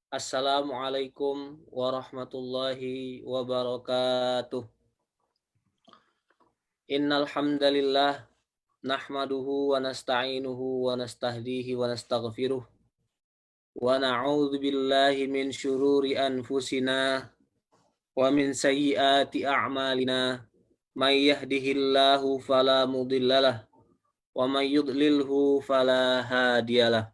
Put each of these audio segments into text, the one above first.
Assalamualaikum warahmatullahi wabarakatuh. Innal hamdalillah nahmaduhu wa nasta'inuhu wa nastahdihi wa nastaghfiruh wa na'udzu billahi min syururi anfusina wa min sayyiati a'malina. May yahdihillahu fala mudhillalah wa may yudlilhu fala hadiyalah.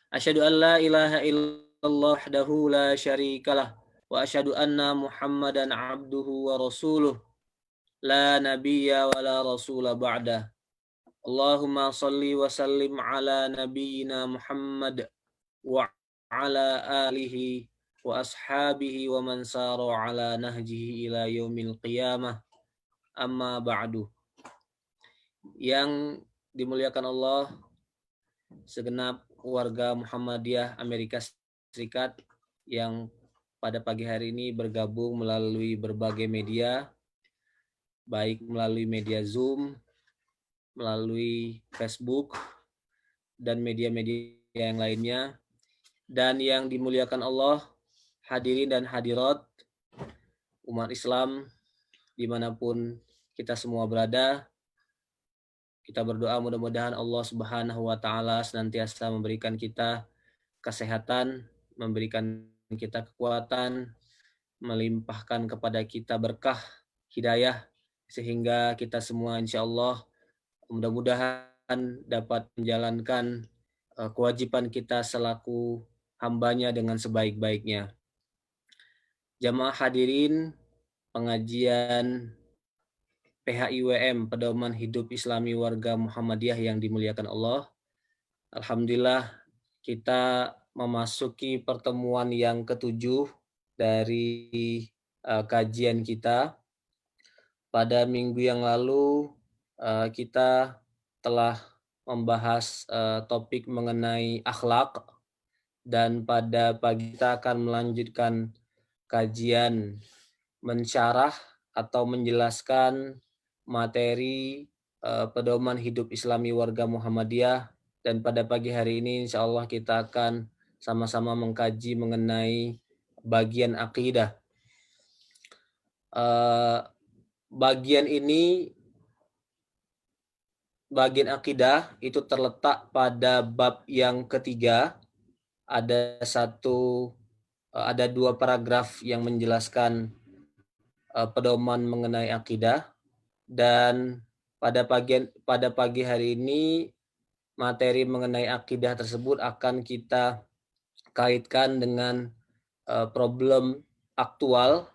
Asyhadu an la ilaha illallah wahdahu la syarikalah wa asyhadu anna Muhammadan abduhu wa rasuluh la nabiyya wa la rasula ba'dah. Allahumma salli wa sallim ala nabiyyina Muhammad wa ala alihi wa ashabihi wa man sara ala nahjihi ila yaumil qiyamah. Amma ba'du. Yang dimuliakan Allah, segenap warga Muhammadiyah Amerika Serikat yang pada pagi hari ini bergabung melalui berbagai media, baik melalui media Zoom, melalui Facebook, dan media-media yang lainnya. Dan yang dimuliakan Allah, hadirin dan hadirat umat Islam dimanapun kita semua berada, kita berdoa mudah-mudahan Allah Subhanahu wa Ta'ala senantiasa memberikan kita kesehatan, memberikan kita kekuatan, melimpahkan kepada kita berkah, hidayah, sehingga kita semua insya Allah mudah-mudahan dapat menjalankan kewajiban kita selaku hambanya dengan sebaik-baiknya. Jamaah hadirin pengajian PHIWM, Pedoman Hidup Islami Warga Muhammadiyah yang dimuliakan Allah. Alhamdulillah kita memasuki pertemuan yang ketujuh dari kajian kita. Pada minggu yang lalu kita telah membahas topik mengenai akhlak, dan pada pagi kita akan melanjutkan kajian mensyarah atau menjelaskan materi pedoman hidup Islami warga Muhammadiyah. Dan pada pagi hari ini insya Allah kita akan sama-sama mengkaji mengenai bagian akidah. Bagian akidah itu terletak pada bab yang ketiga. Ada dua paragraf yang menjelaskan pedoman mengenai akidah, dan pada pagi hari ini materi mengenai akidah tersebut akan kita kaitkan dengan problem aktual,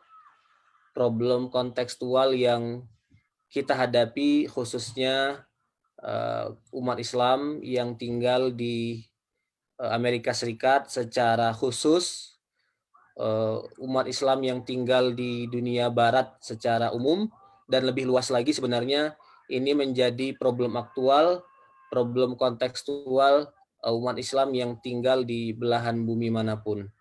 problem kontekstual yang kita hadapi, khususnya umat Islam yang tinggal di Amerika Serikat, secara khusus umat Islam yang tinggal di dunia barat secara umum, dan lebih luas lagi sebenarnya ini menjadi problem aktual, problem kontekstual umat Islam yang tinggal di belahan bumi manapun.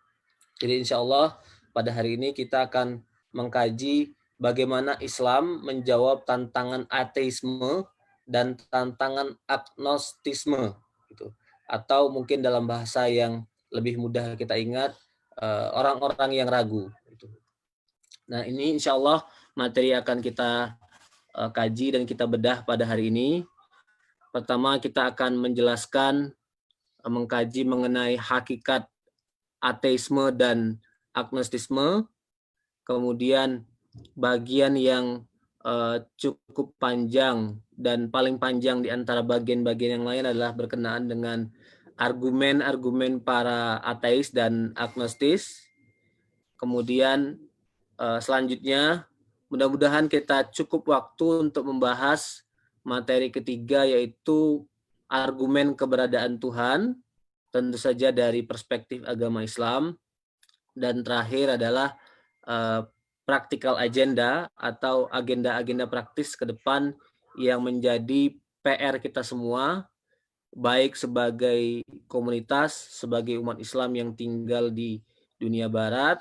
Jadi insya Allah pada hari ini kita akan mengkaji bagaimana Islam menjawab tantangan ateisme dan tantangan agnostisme, gitu. Atau mungkin dalam bahasa yang lebih mudah kita ingat, orang-orang yang ragu. Nah, ini insya Allah materi akan kita kaji dan kita bedah pada hari ini. Pertama, kita akan menjelaskan, mengkaji mengenai hakikat ateisme dan agnostisme. Kemudian bagian yang cukup panjang dan paling panjang di antara bagian-bagian yang lain adalah berkenaan dengan argumen-argumen para ateis dan agnostis. Kemudian selanjutnya mudah-mudahan kita cukup waktu untuk membahas materi ketiga, yaitu argumen keberadaan Tuhan, tentu saja dari perspektif agama Islam. Dan terakhir adalah practical agenda atau agenda-agenda praktis ke depan yang menjadi PR kita semua, baik sebagai komunitas, sebagai umat Islam yang tinggal di dunia barat,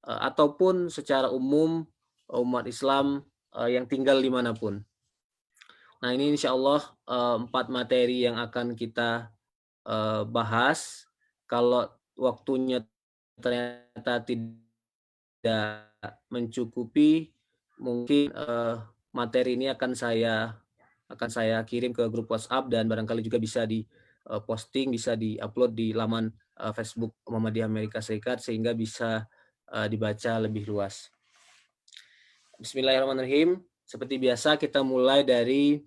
ataupun secara umum umat Islam yang tinggal dimanapun. Nah, ini insya Allah 4 materi yang akan kita bahas. Kalau waktunya ternyata tidak mencukupi, mungkin materi ini akan saya kirim ke grup WhatsApp, dan barangkali juga bisa di posting, bisa di-upload di laman Facebook Muhammadiyah Amerika Serikat sehingga bisa dibaca lebih luas. Bismillahirrahmanirrahim. Seperti biasa kita mulai dari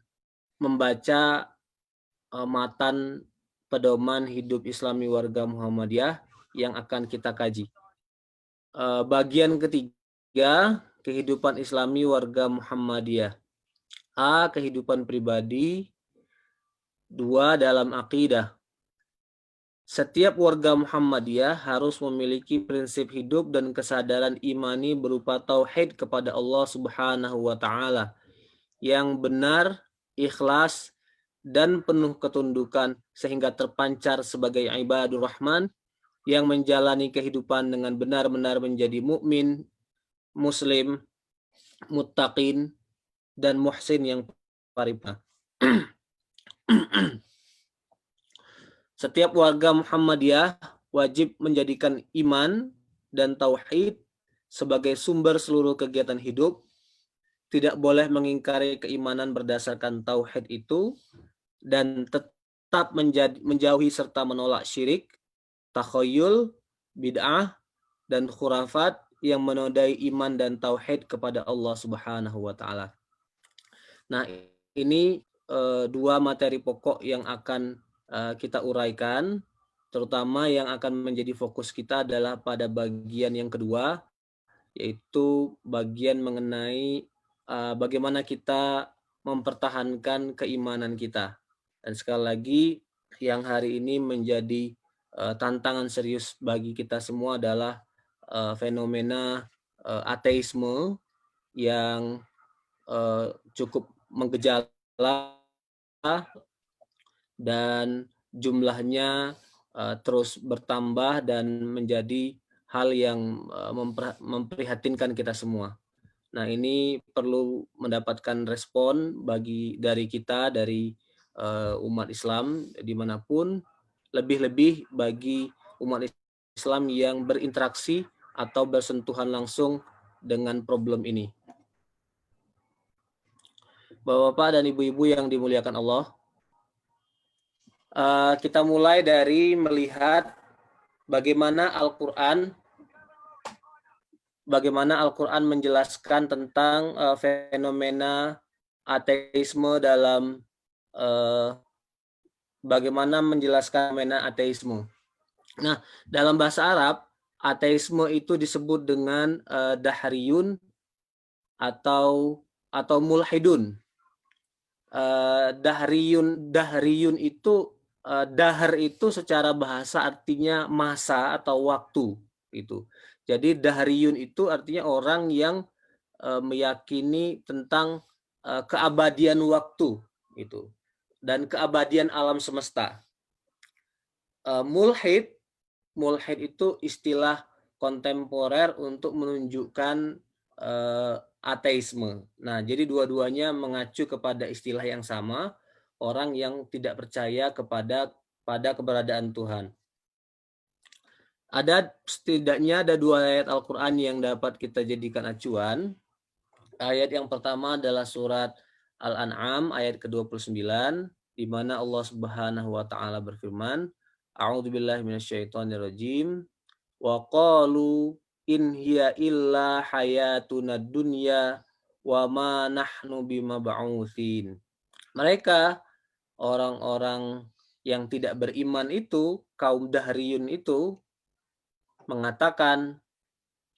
membaca matan pedoman hidup Islami warga Muhammadiyah yang akan kita kaji. Bagian ketiga, kehidupan Islami warga Muhammadiyah. A. Kehidupan pribadi. 2. Dalam akidah. Setiap warga Muhammadiyah harus memiliki prinsip hidup dan kesadaran imani berupa tauhid kepada Allah Subhanahu wa taala yang benar, ikhlas, dan penuh ketundukan sehingga terpancar sebagai ibadur rahman yang menjalani kehidupan dengan benar-benar menjadi mukmin, muslim, muttaqin, dan muhsin yang paripurna. Setiap warga Muhammadiyah wajib menjadikan iman dan tauhid sebagai sumber seluruh kegiatan hidup, tidak boleh mengingkari keimanan berdasarkan tauhid itu, dan tetap menjauhi serta menolak syirik, takhayyul, bid'ah, dan khurafat yang menodai iman dan tauhid kepada Allah Subhanahu wa taala. Nah, ini dua materi pokok yang akan kita uraikan, terutama yang akan menjadi fokus kita adalah pada bagian yang kedua, yaitu bagian mengenai bagaimana kita mempertahankan keimanan kita. Dan sekali lagi, yang hari ini menjadi tantangan serius bagi kita semua adalah fenomena ateisme yang cukup menggejala dan jumlahnya terus bertambah dan menjadi hal yang memprihatinkan kita semua. Nah, ini perlu mendapatkan respon dari kita, dari umat Islam dimanapun, lebih-lebih bagi umat Islam yang berinteraksi atau bersentuhan langsung dengan problem ini. Bapak-bapak dan ibu-ibu yang dimuliakan Allah, kita mulai dari melihat bagaimana Al-Quran menjelaskan tentang fenomena ateisme dalam bagaimana menjelaskan fenomena ateisme. Nah, dalam bahasa Arab, ateisme itu disebut dengan dahriyun atau mulhidun. Dahriyun itu dahr itu secara bahasa artinya masa atau waktu itu. Jadi dahriyun itu artinya orang yang meyakini tentang keabadian waktu itu dan keabadian alam semesta. Mulhid itu istilah kontemporer untuk menunjukkan ateisme. Nah, jadi dua-duanya mengacu kepada istilah yang sama, orang yang tidak percaya pada keberadaan Tuhan. Setidaknya ada dua ayat Al-Quran yang dapat kita jadikan acuan. Ayat yang pertama adalah surat Al-An'am ayat ke-29, di mana Allah Subhanahu wa taala berfirman, A'udzubillahi minasyaitonirrajim. Wa qalu in hiya illa hayatuna dunya wa ma nahnu bimab'utsin. Mereka, orang-orang yang tidak beriman itu, kaum dahriyun itu, mengatakan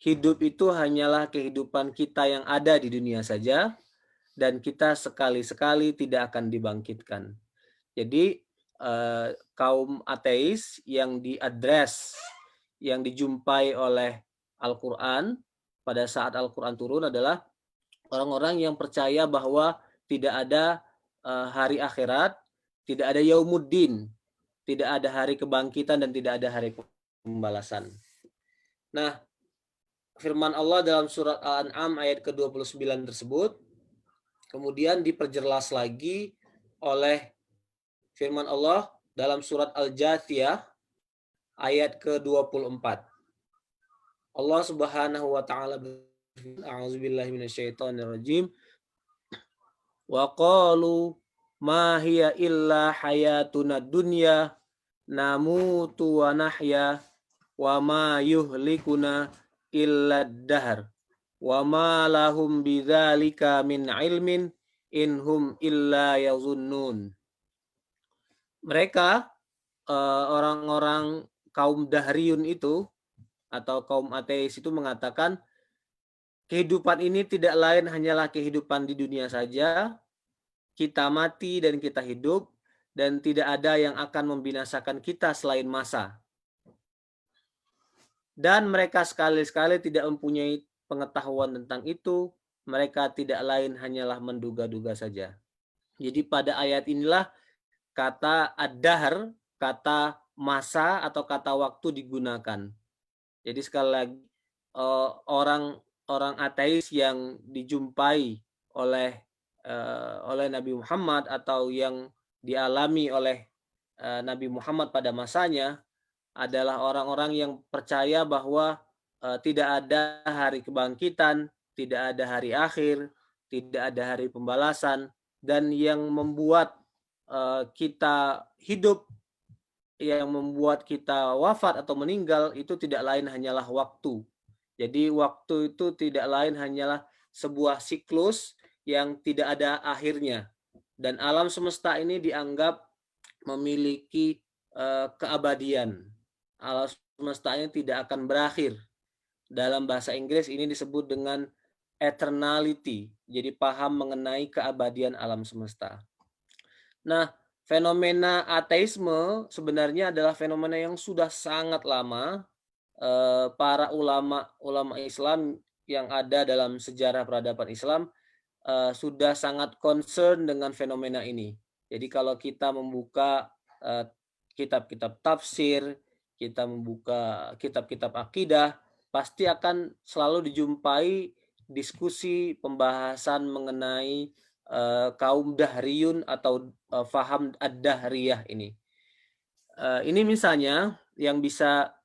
hidup itu hanyalah kehidupan kita yang ada di dunia saja, dan kita sekali-sekali tidak akan dibangkitkan. Jadi kaum ateis yang diadres, yang dijumpai oleh Al-Quran pada saat Al-Quran turun adalah orang-orang yang percaya bahwa tidak ada hari akhirat, tidak ada yaumuddin, tidak ada hari kebangkitan, dan tidak ada hari pembalasan. Nah, firman Allah dalam surat Al-An'am ayat ke-29 tersebut kemudian diperjelas lagi oleh firman Allah dalam surat Al-Jathiyah ayat ke-24. Allah Subhanahu wa taala berfirman, a'udzubillahi minasyaitonirrajim. Wa qalu ma hiya illa hayatuna dunya namutu wa nahya wa ma yuhlikuna illa dahr wa ma lahum bidzalika min ilmin inhum illa yazunnun. Mereka orang-orang kaum Dahriyun itu atau kaum ateis itu mengatakan kehidupan ini tidak lain hanyalah kehidupan di dunia saja, kita mati dan kita hidup, dan tidak ada yang akan membinasakan kita selain masa. Dan mereka sekali-sekali tidak mempunyai pengetahuan tentang itu, mereka tidak lain hanyalah menduga-duga saja. Jadi pada ayat inilah kata ad-dahr, kata masa atau kata waktu digunakan. Jadi sekali lagi orang ateis yang dijumpai oleh Nabi Muhammad atau yang dialami oleh Nabi Muhammad pada masanya adalah orang-orang yang percaya bahwa tidak ada hari kebangkitan, tidak ada hari akhir, tidak ada hari pembalasan, dan yang membuat kita hidup, yang membuat kita wafat atau meninggal itu tidak lain hanyalah waktu. Jadi waktu itu tidak lain hanyalah sebuah siklus yang tidak ada akhirnya. Dan alam semesta ini dianggap memiliki keabadian. Alam semesta ini tidak akan berakhir. Dalam bahasa Inggris ini disebut dengan eternality. Jadi paham mengenai keabadian alam semesta. Nah, fenomena ateisme sebenarnya adalah fenomena yang sudah sangat lama. Para ulama Islam yang ada dalam sejarah peradaban Islam sudah sangat concern dengan fenomena ini. Jadi kalau kita membuka kitab-kitab tafsir, kita membuka kitab-kitab akidah, pasti akan selalu dijumpai diskusi pembahasan mengenai kaum Dahriyun atau faham ad-Dahriyah ini. Ini misalnya yang bisa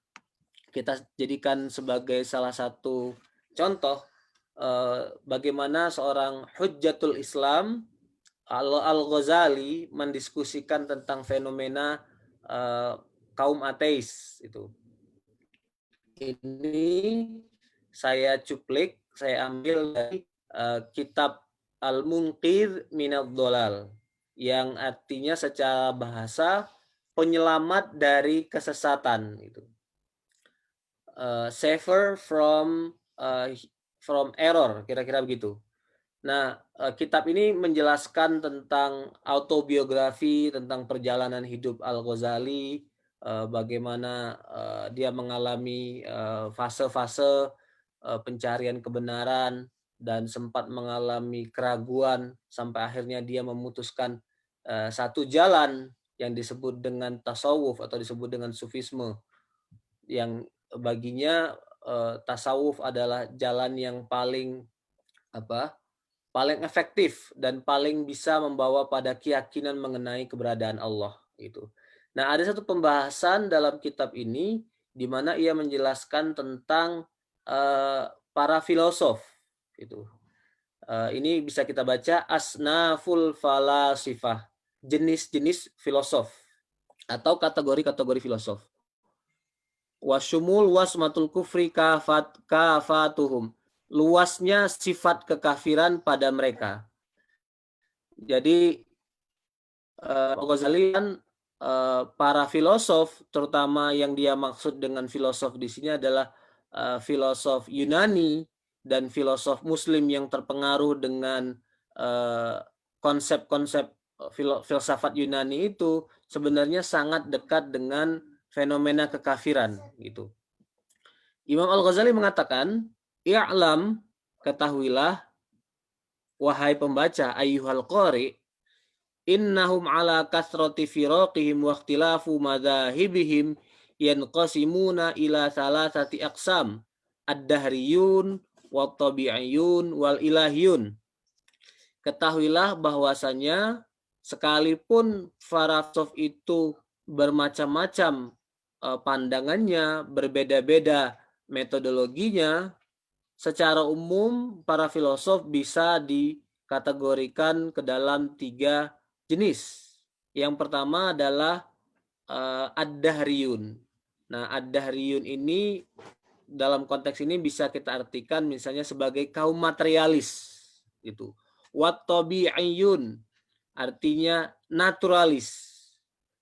kita jadikan sebagai salah satu contoh bagaimana seorang Hujjatul Islam Al-Ghazali mendiskusikan tentang fenomena kaum ateis itu. Ini saya cuplik, saya ambil dari kitab Al-Munqidh Minadh Dhalal yang artinya secara bahasa penyelamat dari kesesatan itu. Saver from error, kira-kira begitu. Nah, kitab ini menjelaskan tentang autobiografi, tentang perjalanan hidup Al-Ghazali, bagaimana dia mengalami fase-fase pencarian kebenaran dan sempat mengalami keraguan sampai akhirnya dia memutuskan satu jalan yang disebut dengan tasawuf atau disebut dengan sufisme, yang baginya tasawuf adalah jalan yang paling efektif dan paling bisa membawa pada keyakinan mengenai keberadaan Allah gitu. Nah, ada satu pembahasan dalam kitab ini di mana ia menjelaskan tentang para filosof gitu. Ini bisa kita baca asnaful falasifah, jenis-jenis filosof atau kategori-kategori filosof. Wasyumul wasmatul kufri kafatuhum, luasnya sifat kekafiran pada mereka. Jadi Ghazali kan para filosof, terutama yang dia maksud dengan filosof di sini adalah filosof Yunani dan filosof Muslim yang terpengaruh dengan konsep-konsep filsafat Yunani itu sebenarnya sangat dekat dengan fenomena kekafiran gitu. Imam Al-Ghazali mengatakan, "I'lam, ketahuilah wahai pembaca, ayyuhal qari, innahum ala kathrati firaqihim wa ikhtilafu madzahibihim yanqasimuna ila thalathati aqsam, ad-dahriyun wa tabi'iyun wal ilahiyun." Ketahuilah bahwasanya sekalipun filosof itu bermacam-macam pandangannya, berbeda-beda metodologinya, secara umum para filosof bisa dikategorikan ke dalam 3 jenis. Yang pertama adalah ad-dahriyun. Nah, ad-dahriyun ini dalam konteks ini bisa kita artikan misalnya sebagai kaum materialis gitu. Wat-tabi'iyun artinya naturalis.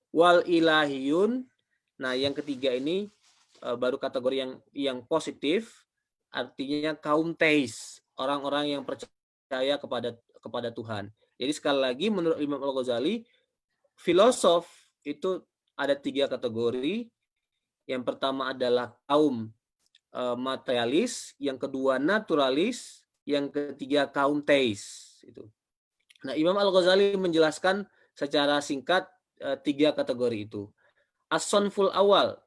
Wal ilahiyun. Nah, yang ketiga ini baru kategori yang positif, artinya kaum teis, orang-orang yang percaya kepada Tuhan. Jadi sekali lagi menurut Imam Al-Ghazali, filosof itu ada 3 kategori. Yang pertama adalah kaum materialis, yang kedua naturalis, yang ketiga kaum teis. Nah, Imam Al-Ghazali menjelaskan secara singkat 3 kategori itu. As-sonful awal,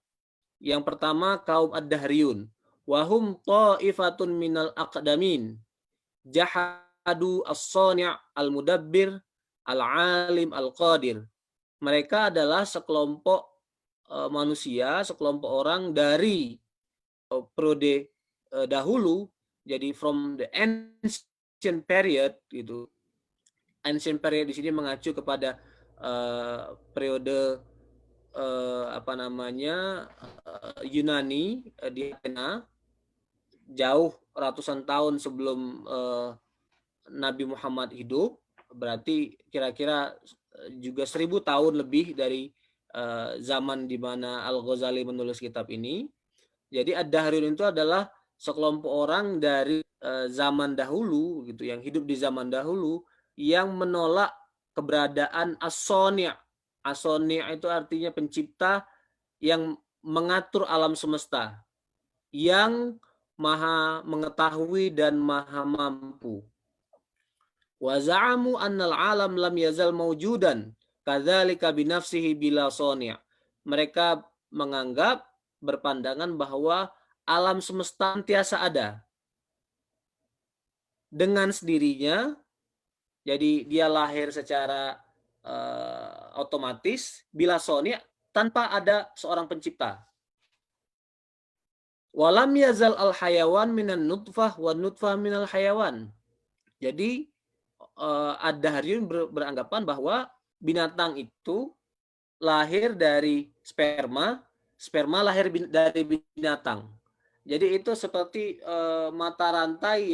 yang pertama kaum ad-dahriyun, wahum ta'ifatun minal aqdamin, jahadu as-sani' al-mudabbir al-alim al-qadir. Mereka adalah sekelompok manusia, sekelompok orang dari periode dahulu, jadi from the ancient period gitu. Ancient period di sini mengacu kepada periode Yunani di Athena, jauh ratusan tahun sebelum Nabi Muhammad hidup, berarti kira-kira juga 1000 tahun lebih dari zaman di mana Al-Ghazali menulis kitab ini. Jadi ad-dahriyun itu adalah sekelompok orang dari zaman dahulu gitu, yang hidup di zaman dahulu, yang menolak keberadaan as-sani'. As-sani' itu artinya pencipta yang mengatur alam semesta, yang maha mengetahui dan maha mampu. Wa za'amu annal alam lam yazal mawjudan kadzalika binafsihi bila sani'. Mereka menganggap, berpandangan bahwa alam semesta senantiasa ada dengan sendirinya. Jadi dia lahir secara otomatis bila soni' tanpa ada seorang pencipta. Walam yazal al hayawan minan nutfah wa nutfah minal hayawan. Jadi ad-dahriyun beranggapan bahwa binatang itu lahir dari sperma, sperma lahir dari binatang. Jadi itu seperti mata rantai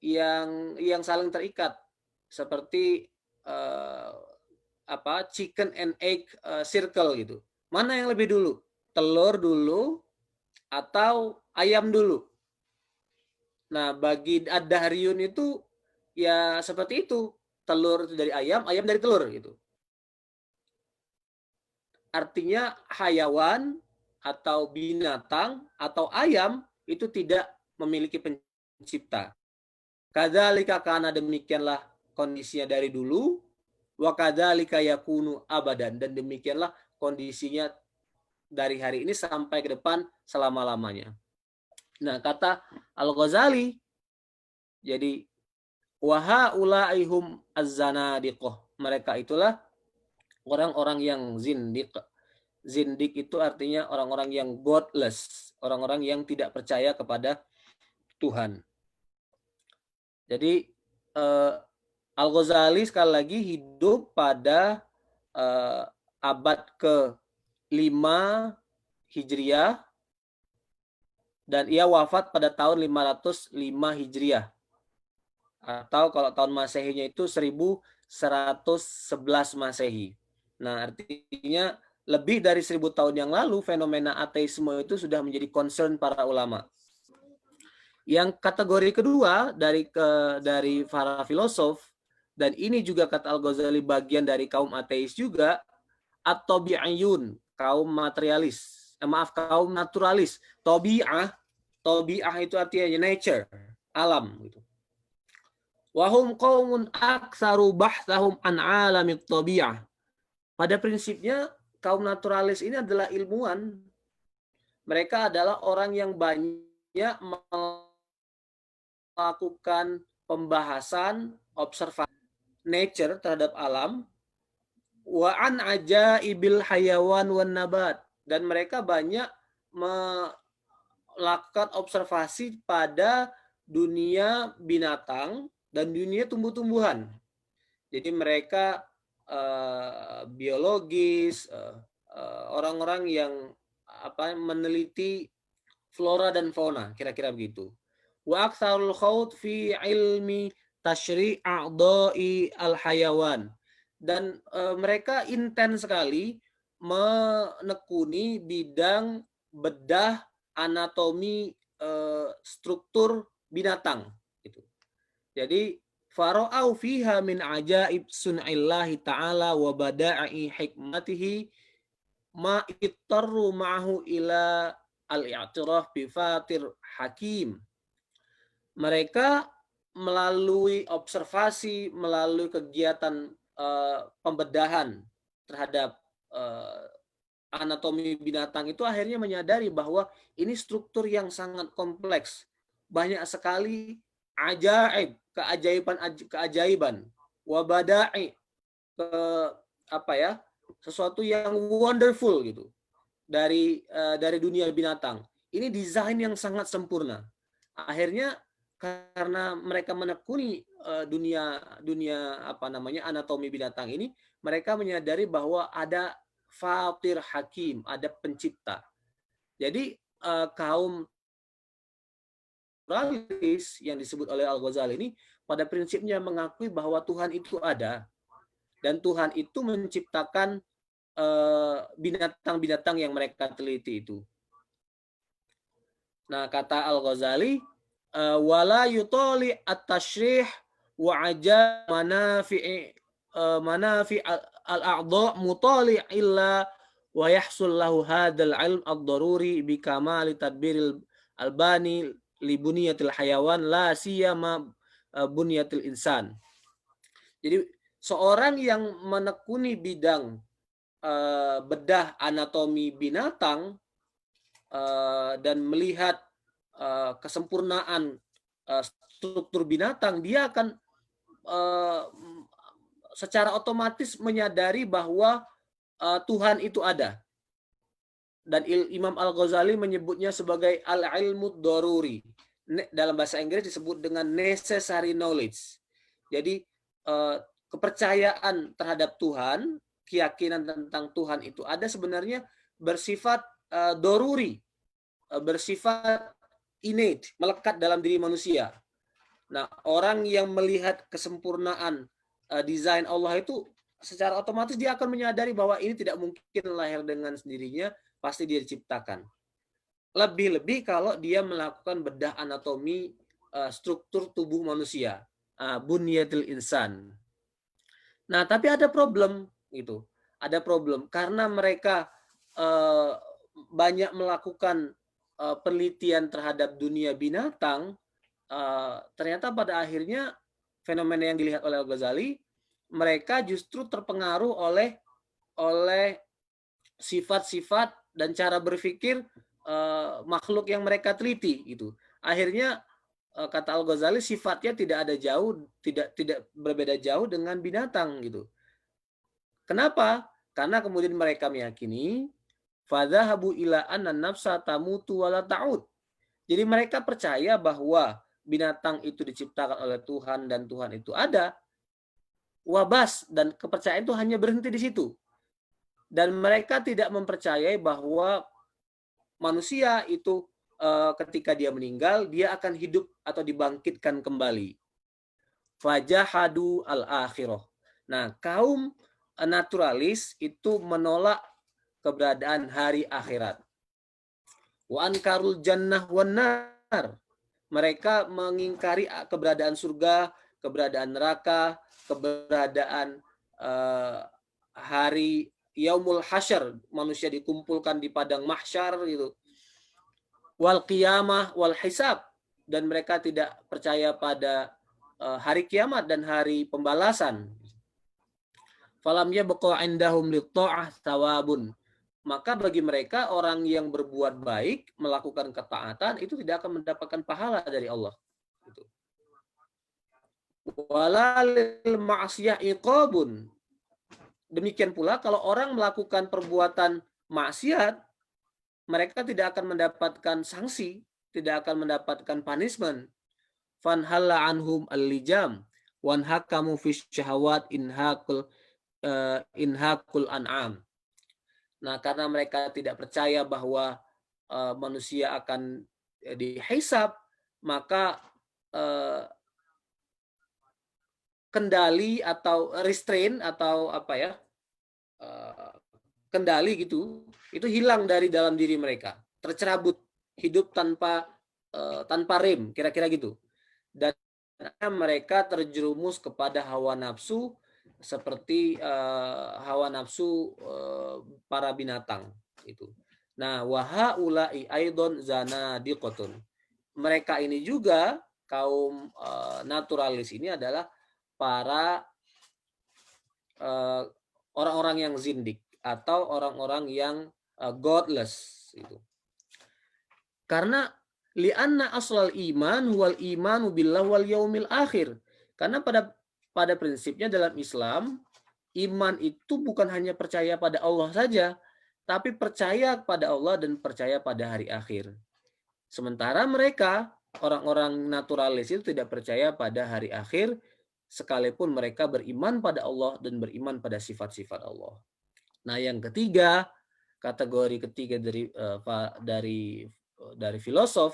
yang saling terikat, seperti chicken and egg circle gitu. Mana yang lebih dulu? Telur dulu atau ayam dulu? Nah, bagi ad-dahriyun itu ya seperti itu. Telur itu dari ayam, ayam dari telur gitu. Artinya hayawan atau binatang atau ayam itu tidak memiliki pencipta. Kadzalika, karena demikianlah kondisinya dari dulu, wa kadzalika yakunu abadan, dan demikianlah kondisinya dari hari ini sampai ke depan selama-lamanya. Nah, kata Al-Ghazali, jadi wahaulaihum az-zanadiqah, mereka itulah orang-orang yang zindiq. Zindiq itu artinya orang-orang yang godless, orang-orang yang tidak percaya kepada Tuhan. Jadi Al-Ghazali sekali lagi hidup pada abad ke-5 Hijriah, dan ia wafat pada tahun 505 Hijriah. Atau kalau tahun Masehinya itu 1111 Masehi. Nah, artinya lebih dari 1000 tahun yang lalu fenomena ateisme itu sudah menjadi concern para ulama. Yang kategori kedua dari para filosof, dan ini juga kata Al-Ghazali bagian dari kaum ateis juga, at-tabi'iyun, kaum materialis. Kaum naturalis. Tabi'ah itu artinya nature, alam gitu. Wahum qaumun aktsaru bahthahum an alamit tabi'ah. Pada prinsipnya kaum naturalis ini adalah ilmuwan. Mereka adalah orang yang banyak melakukan pembahasan, observasi nature terhadap alam, wa an ajaibil hayawan wan nabat, dan mereka banyak melakukan observasi pada dunia binatang dan dunia tumbuh-tumbuhan. Jadi mereka biologis, orang-orang yang meneliti flora dan fauna, kira-kira begitu. Wa aktsarul khaut fi ilmi tasyri' a'dha'i al-hayawan. Dan mereka intens sekali menekuni bidang bedah anatomi struktur binatang gitu. Jadi fara'au fiha min ajaib sun'illahi ta'ala wa bada'i hikmatihi ma ittarru ma'ahu ila al-i'tiraf bi fatir hakim. Mereka melalui observasi, melalui kegiatan pembedahan terhadap anatomi binatang itu akhirnya menyadari bahwa ini struktur yang sangat kompleks. Banyak sekali ajaib, keajaiban, wabada'i, sesuatu yang wonderful gitu dari dunia binatang. Ini desain yang sangat sempurna. Akhirnya karena mereka menekuni dunia anatomi binatang ini, mereka menyadari bahwa ada fatir hakim, ada pencipta. Jadi kaum naturalis yang disebut oleh Al-Ghazali ini pada prinsipnya mengakui bahwa Tuhan itu ada dan Tuhan itu menciptakan binatang-binatang yang mereka teliti itu. Nah, kata Al-Ghazali, wala yutali at-tashrih wa aja manafi al-a'dha mutali illa wa yahsul lahu hadzal ilm ad-daruri bi kamali tadbiril albani li bunyatil hayawan la siyama bunyatil insan. Jadi seorang yang menekuni bidang bedah anatomi binatang dan melihat kesempurnaan struktur binatang, dia akan secara otomatis menyadari bahwa Tuhan itu ada. Dan Imam Al-Ghazali menyebutnya sebagai al-ilmu daruri. Dalam bahasa Inggris disebut dengan necessary knowledge. Jadi kepercayaan terhadap Tuhan, keyakinan tentang Tuhan itu ada sebenarnya bersifat doruri, bersifat innate, melekat dalam diri manusia. Nah, orang yang melihat kesempurnaan desain Allah itu secara otomatis dia akan menyadari bahwa ini tidak mungkin lahir dengan sendirinya, pasti dia diciptakan. Lebih-lebih kalau dia melakukan bedah anatomi struktur tubuh manusia, bunyatil insan. Nah, tapi ada problem gitu. Ada problem karena mereka banyak melakukan penelitian terhadap dunia binatang, ternyata pada akhirnya fenomena yang dilihat oleh Al-Ghazali, mereka justru terpengaruh oleh sifat-sifat dan cara berpikir makhluk yang mereka teliti gitu. Akhirnya kata Al-Ghazali sifatnya tidak berbeda jauh dengan binatang gitu. Kenapa? Karena kemudian mereka meyakini fadhahabu ila anna nafsa tamutu wala ta'ud. Jadi mereka percaya bahwa binatang itu diciptakan oleh Tuhan dan Tuhan itu ada. Wabas, dan kepercayaan itu hanya berhenti di situ. Dan mereka tidak mempercayai bahwa manusia itu ketika dia meninggal, dia akan hidup atau dibangkitkan kembali. Fajahadu al-akhirah. Nah, kaum naturalis itu menolak keberadaan hari akhirat. Wa ankarul jannah wan nar. Mereka mengingkari keberadaan surga, keberadaan neraka, keberadaan hari yaumul hasyar, manusia dikumpulkan di padang mahsyar gitu. Wal qiyamah wal hisab, dan mereka tidak percaya pada hari kiamat dan hari pembalasan. Falam yabqa indahum lit-ta'ah thawabun. Maka bagi mereka orang yang berbuat baik, melakukan ketaatan itu tidak akan mendapatkan pahala dari Allah. Gitu. Walalil ma'siyah iqabun. Demikian pula kalau orang melakukan perbuatan maksiat, mereka tidak akan mendapatkan sanksi, tidak akan mendapatkan punishment. Fanhalla anhum al-lijam wanhakamu fi syahawat inhakul an'am. Nah, karena mereka tidak percaya bahwa manusia akan dihisab, maka kendali atau restrain atau apa ya, kendali gitu, itu hilang dari dalam diri mereka, tercerabut, hidup tanpa rem, kira-kira gitu. Dan mereka terjerumus kepada hawa nafsu seperti hawa nafsu para binatang itu. Nah, wahaulai aidon zanadiqotun. Mereka ini juga kaum naturalis ini adalah para orang-orang yang zindik atau orang-orang yang godless itu. Karena li'anna aslal iman huwal imanu billah wal yaumil akhir. Karena pada prinsipnya dalam Islam, iman itu bukan hanya percaya pada Allah saja, tapi percaya pada Allah dan percaya pada hari akhir. Sementara mereka, orang-orang naturalis itu tidak percaya pada hari akhir, sekalipun mereka beriman pada Allah dan beriman pada sifat-sifat Allah. Nah, yang ketiga, kategori ketiga dari filosof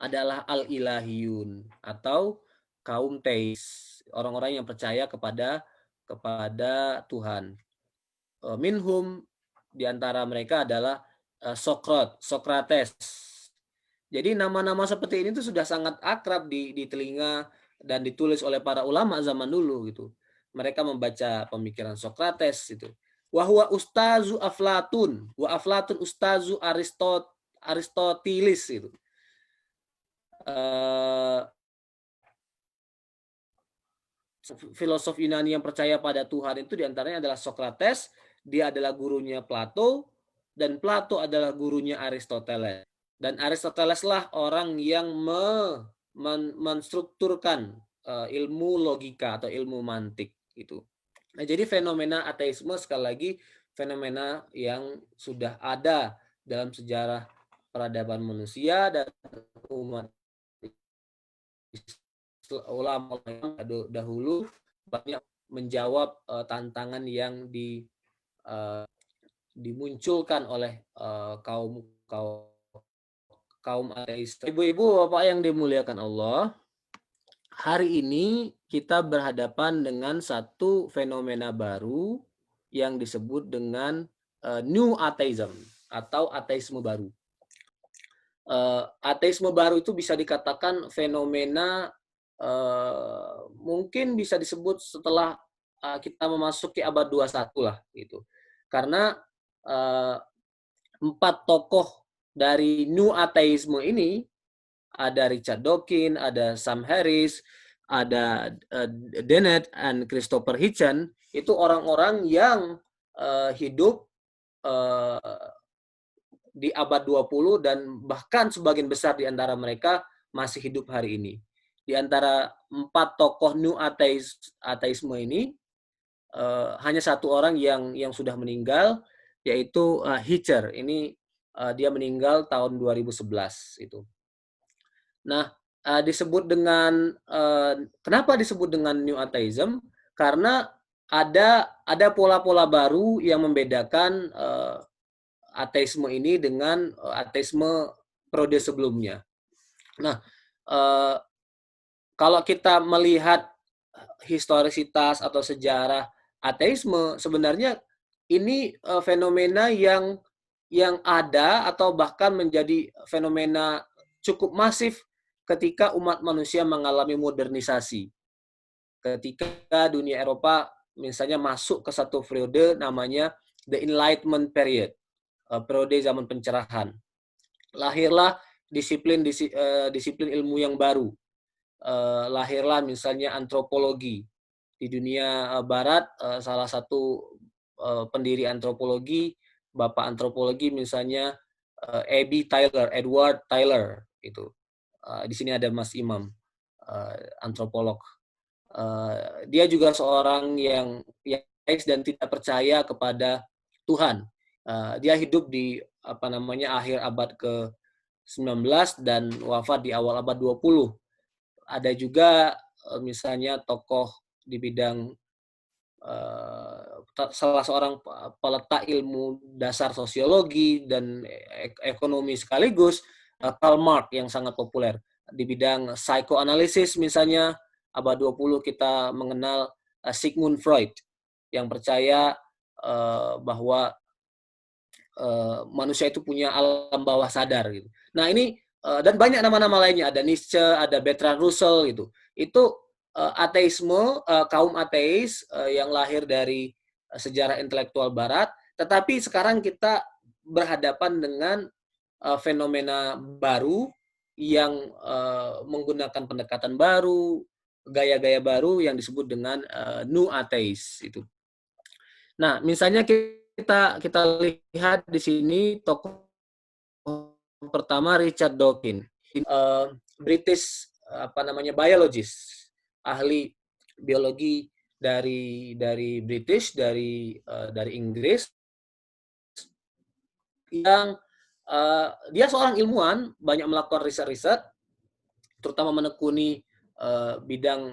adalah al-ilahiyun atau kaum teis, orang-orang yang percaya kepada Tuhan. Minhum diantara mereka adalah Sokrates. Jadi nama-nama seperti ini tuh sudah sangat akrab di telinga dan ditulis oleh para ulama zaman dulu gitu. Mereka membaca pemikiran Sokrates itu. Wa huwa ustazu Aflatun, wa Aflatun ustazu Aristoteles itu. Filosof Yunani yang percaya pada Tuhan itu diantaranya adalah Sokrates, dia adalah gurunya Plato, dan Plato adalah gurunya Aristoteles. Dan Aristoteles lah orang yang menstrukturkan ilmu logika atau ilmu mantik itu. Nah, jadi fenomena ateisme sekali lagi fenomena yang sudah ada dalam sejarah peradaban manusia dan umat ulama dahulu banyak menjawab tantangan yang dimunculkan oleh kaum ateis. Ibu-ibu, bapak yang dimuliakan Allah, hari ini kita berhadapan dengan satu fenomena baru yang disebut dengan new atheism atau ateisme baru. Ateisme baru itu bisa dikatakan fenomena mungkin bisa disebut setelah kita memasuki abad 21 lah gitu. Karena 4 tokoh dari New Atheism ini, ada Richard Dawkins, ada Sam Harris, ada Dennett and Christopher Hitchens, itu orang-orang yang hidup di abad 20 dan bahkan sebagian besar di antara mereka masih hidup hari ini. Di antara 4 tokoh New Atheism ini, hanya satu orang yang sudah meninggal, yaitu Hitcher. Ini dia meninggal tahun 2011 itu. Nah, disebut dengan kenapa disebut dengan New Atheism? Karena ada pola-pola baru yang membedakan ateisme ini dengan ateisme periode sebelumnya. Nah, kalau kita melihat historisitas atau sejarah ateisme, sebenarnya ini fenomena yang ada atau bahkan menjadi fenomena cukup masif ketika umat manusia mengalami modernisasi. Ketika dunia Eropa misalnya masuk ke satu periode namanya The Enlightenment Period, periode zaman pencerahan. Lahirlah disiplin ilmu yang baru. Lahirlah misalnya antropologi. Di dunia barat, salah satu pendiri antropologi, bapak antropologi misalnya Edward Tyler itu. Di sini ada Mas Imam, antropolog. Dia juga seorang yang dan tidak percaya kepada Tuhan. Dia hidup di akhir abad ke-19 dan wafat di awal abad 20. Ada juga misalnya tokoh di bidang salah seorang peletak ilmu dasar sosiologi dan ekonomi sekaligus, Karl Marx yang sangat populer. Di bidang psikoanalisis misalnya, abad 20 kita mengenal Sigmund Freud yang percaya bahwa manusia itu punya alam bawah sadar gitu. Nah, ini dan banyak nama-nama lainnya, ada Nietzsche, ada Bertrand Russell gitu. Itu ateisme, kaum ateis yang lahir dari sejarah intelektual barat, tetapi sekarang kita berhadapan dengan fenomena baru yang menggunakan pendekatan baru, gaya-gaya baru yang disebut dengan new atheist itu. Nah, misalnya kita lihat di sini tokoh pertama Richard Dawkins, British biologist, ahli biologi dari British, dari Inggris, yang dia seorang ilmuwan, banyak melakukan riset-riset, terutama menekuni bidang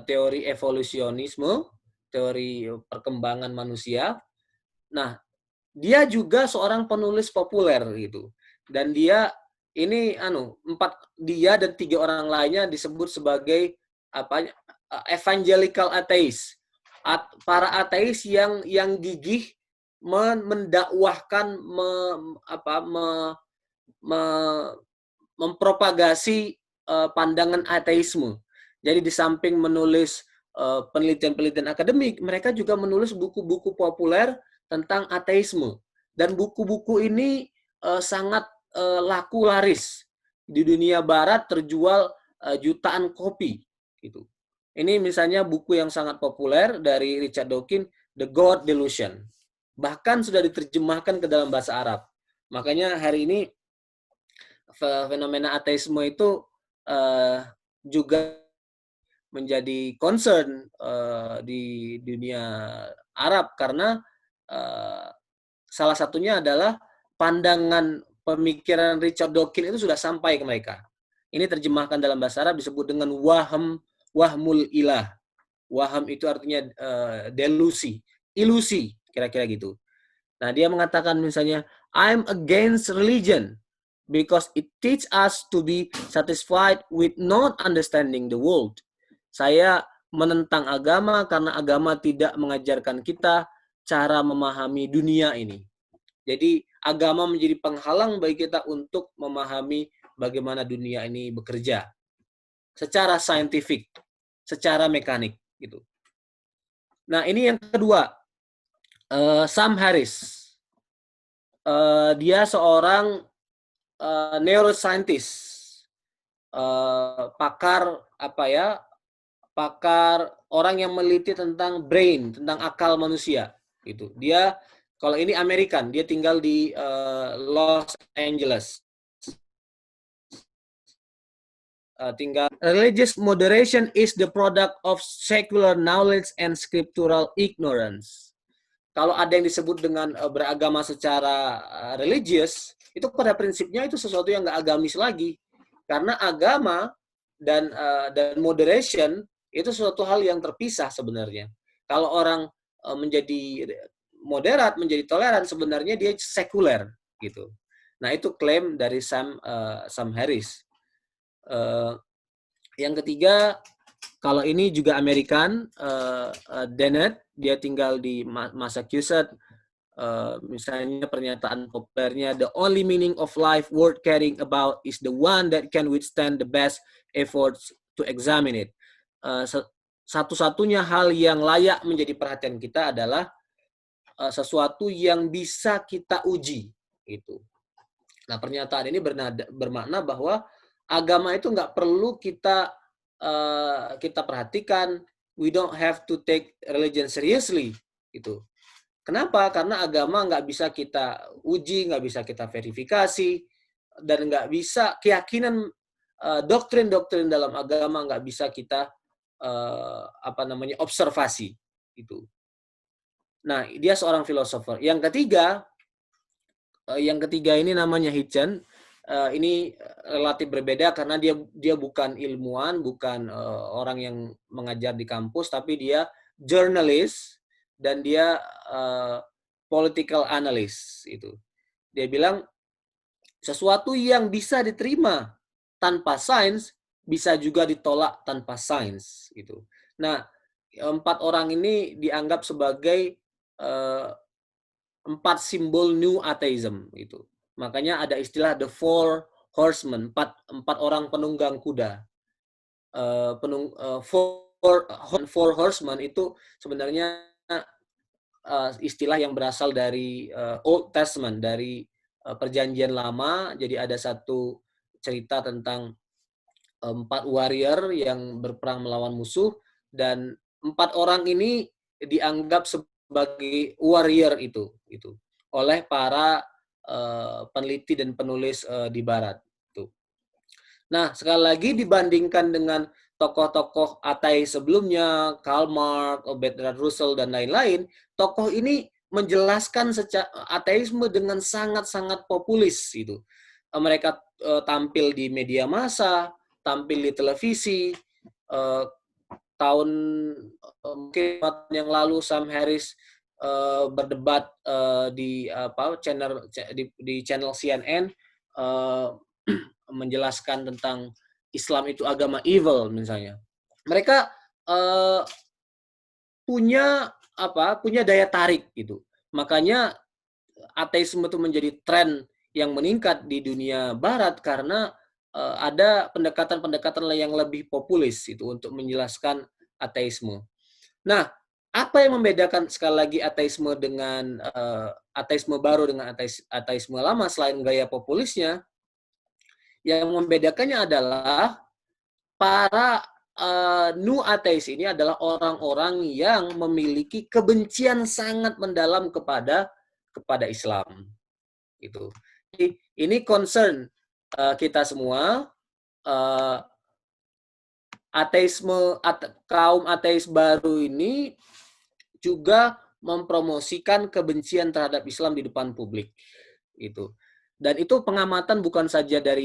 teori evolusionisme, teori perkembangan manusia. Nah, dia juga seorang penulis populer gitu. Dan dia ini dia dan 3 orang lainnya disebut sebagai evangelical atheist. Para ateis yang gigih mendakwahkan mempropagasi pandangan ateisme. Jadi di samping menulis penelitian-penelitian akademik, mereka juga menulis buku-buku populer tentang ateisme. Dan buku-buku ini sangat laku laris. Di dunia barat terjual jutaan kopi. Gitu. Ini misalnya buku yang sangat populer dari Richard Dawkins, The God Delusion. Bahkan sudah diterjemahkan ke dalam bahasa Arab. Makanya hari ini fenomena ateisme itu juga menjadi concern di dunia Arab karena salah satunya adalah pandangan pemikiran Richard Dawkins itu sudah sampai ke mereka. Ini terjemahkan dalam bahasa Arab disebut dengan wahmul ilah. Waham itu artinya delusi, ilusi, kira-kira gitu. Nah, dia mengatakan misalnya, I'm against religion because it teach us to be satisfied with not understanding the world. Saya menentang agama karena agama tidak mengajarkan kita cara memahami dunia ini. Jadi agama menjadi penghalang bagi kita untuk memahami bagaimana dunia ini bekerja secara saintifik, secara mekanik gitu. Nah, ini yang kedua, Sam Harris. Dia seorang neuroscientist, pakar orang yang meneliti tentang brain, tentang akal manusia gitu. Dia kalau ini American, dia tinggal di Los Angeles. Religious moderation is the product of secular knowledge and scriptural ignorance. Kalau ada yang disebut dengan beragama secara religius, itu pada prinsipnya itu sesuatu yang nggak agamis lagi. Karena agama dan moderation itu suatu hal yang terpisah sebenarnya. Kalau orang menjadi moderat, menjadi toleran, sebenarnya dia sekuler gitu. Nah, itu klaim dari Sam Harris. Yang ketiga, kalau ini juga American, Dennett, dia tinggal di Massachusetts. Misalnya pernyataan populernya, the only meaning of life worth caring about is the one that can withstand the best efforts to examine it. Satu-satunya hal yang layak menjadi perhatian kita adalah sesuatu yang bisa kita uji. Gitu. Nah, pernyataan ini bermakna bahwa agama itu nggak perlu kita perhatikan. We don't have to take religion seriously. Gitu. Kenapa? Karena agama nggak bisa kita uji, nggak bisa kita verifikasi, dan nggak bisa keyakinan doktrin-doktrin dalam agama nggak bisa kita observasi. Itu. Nah, dia seorang filosofer. Yang ketiga, Yang ketiga ini namanya Hitchen. Ini relatif berbeda karena dia bukan ilmuwan, bukan orang yang mengajar di kampus, tapi dia jurnalis dan dia political analyst itu. Dia bilang sesuatu yang bisa diterima tanpa sains bisa juga ditolak tanpa sains gitu. Nah, 4 orang ini dianggap sebagai 4 simbol New Atheism itu. Makanya ada istilah the Four Horsemen, empat orang penunggang kuda. Four Horsemen itu sebenarnya istilah yang berasal dari Old Testament, dari Perjanjian Lama. Jadi ada satu cerita tentang 4 warrior yang berperang melawan musuh, dan 4 orang ini dianggap sebagai warrior itu oleh para peneliti dan penulis di Barat. Nah, sekali lagi dibandingkan dengan tokoh-tokoh ateis sebelumnya, Karl Marx, Bertrand Russell, dan lain-lain, tokoh ini menjelaskan ateisme dengan sangat-sangat populis. Mereka tampil di media massa, tampil di televisi. Tahun mungkin yang lalu Sam Harris berdebat di channel CNN, menjelaskan tentang Islam itu agama evil misalnya. Mereka punya daya tarik gitu. Makanya ateisme itu menjadi tren yang meningkat di dunia barat karena ada pendekatan-pendekatan yang lebih populis itu untuk menjelaskan ateisme. Nah, apa yang membedakan sekali lagi ateisme dengan ateisme baru dengan ateisme lama selain gaya populisnya? Yang membedakannya adalah para New Atheist ini adalah orang-orang yang memiliki kebencian sangat mendalam kepada Islam. Gitu. Jadi, ini concern kita semua. Kaum ateis baru ini juga mempromosikan kebencian terhadap Islam di depan publik. Gitu. Dan itu pengamatan bukan saja dari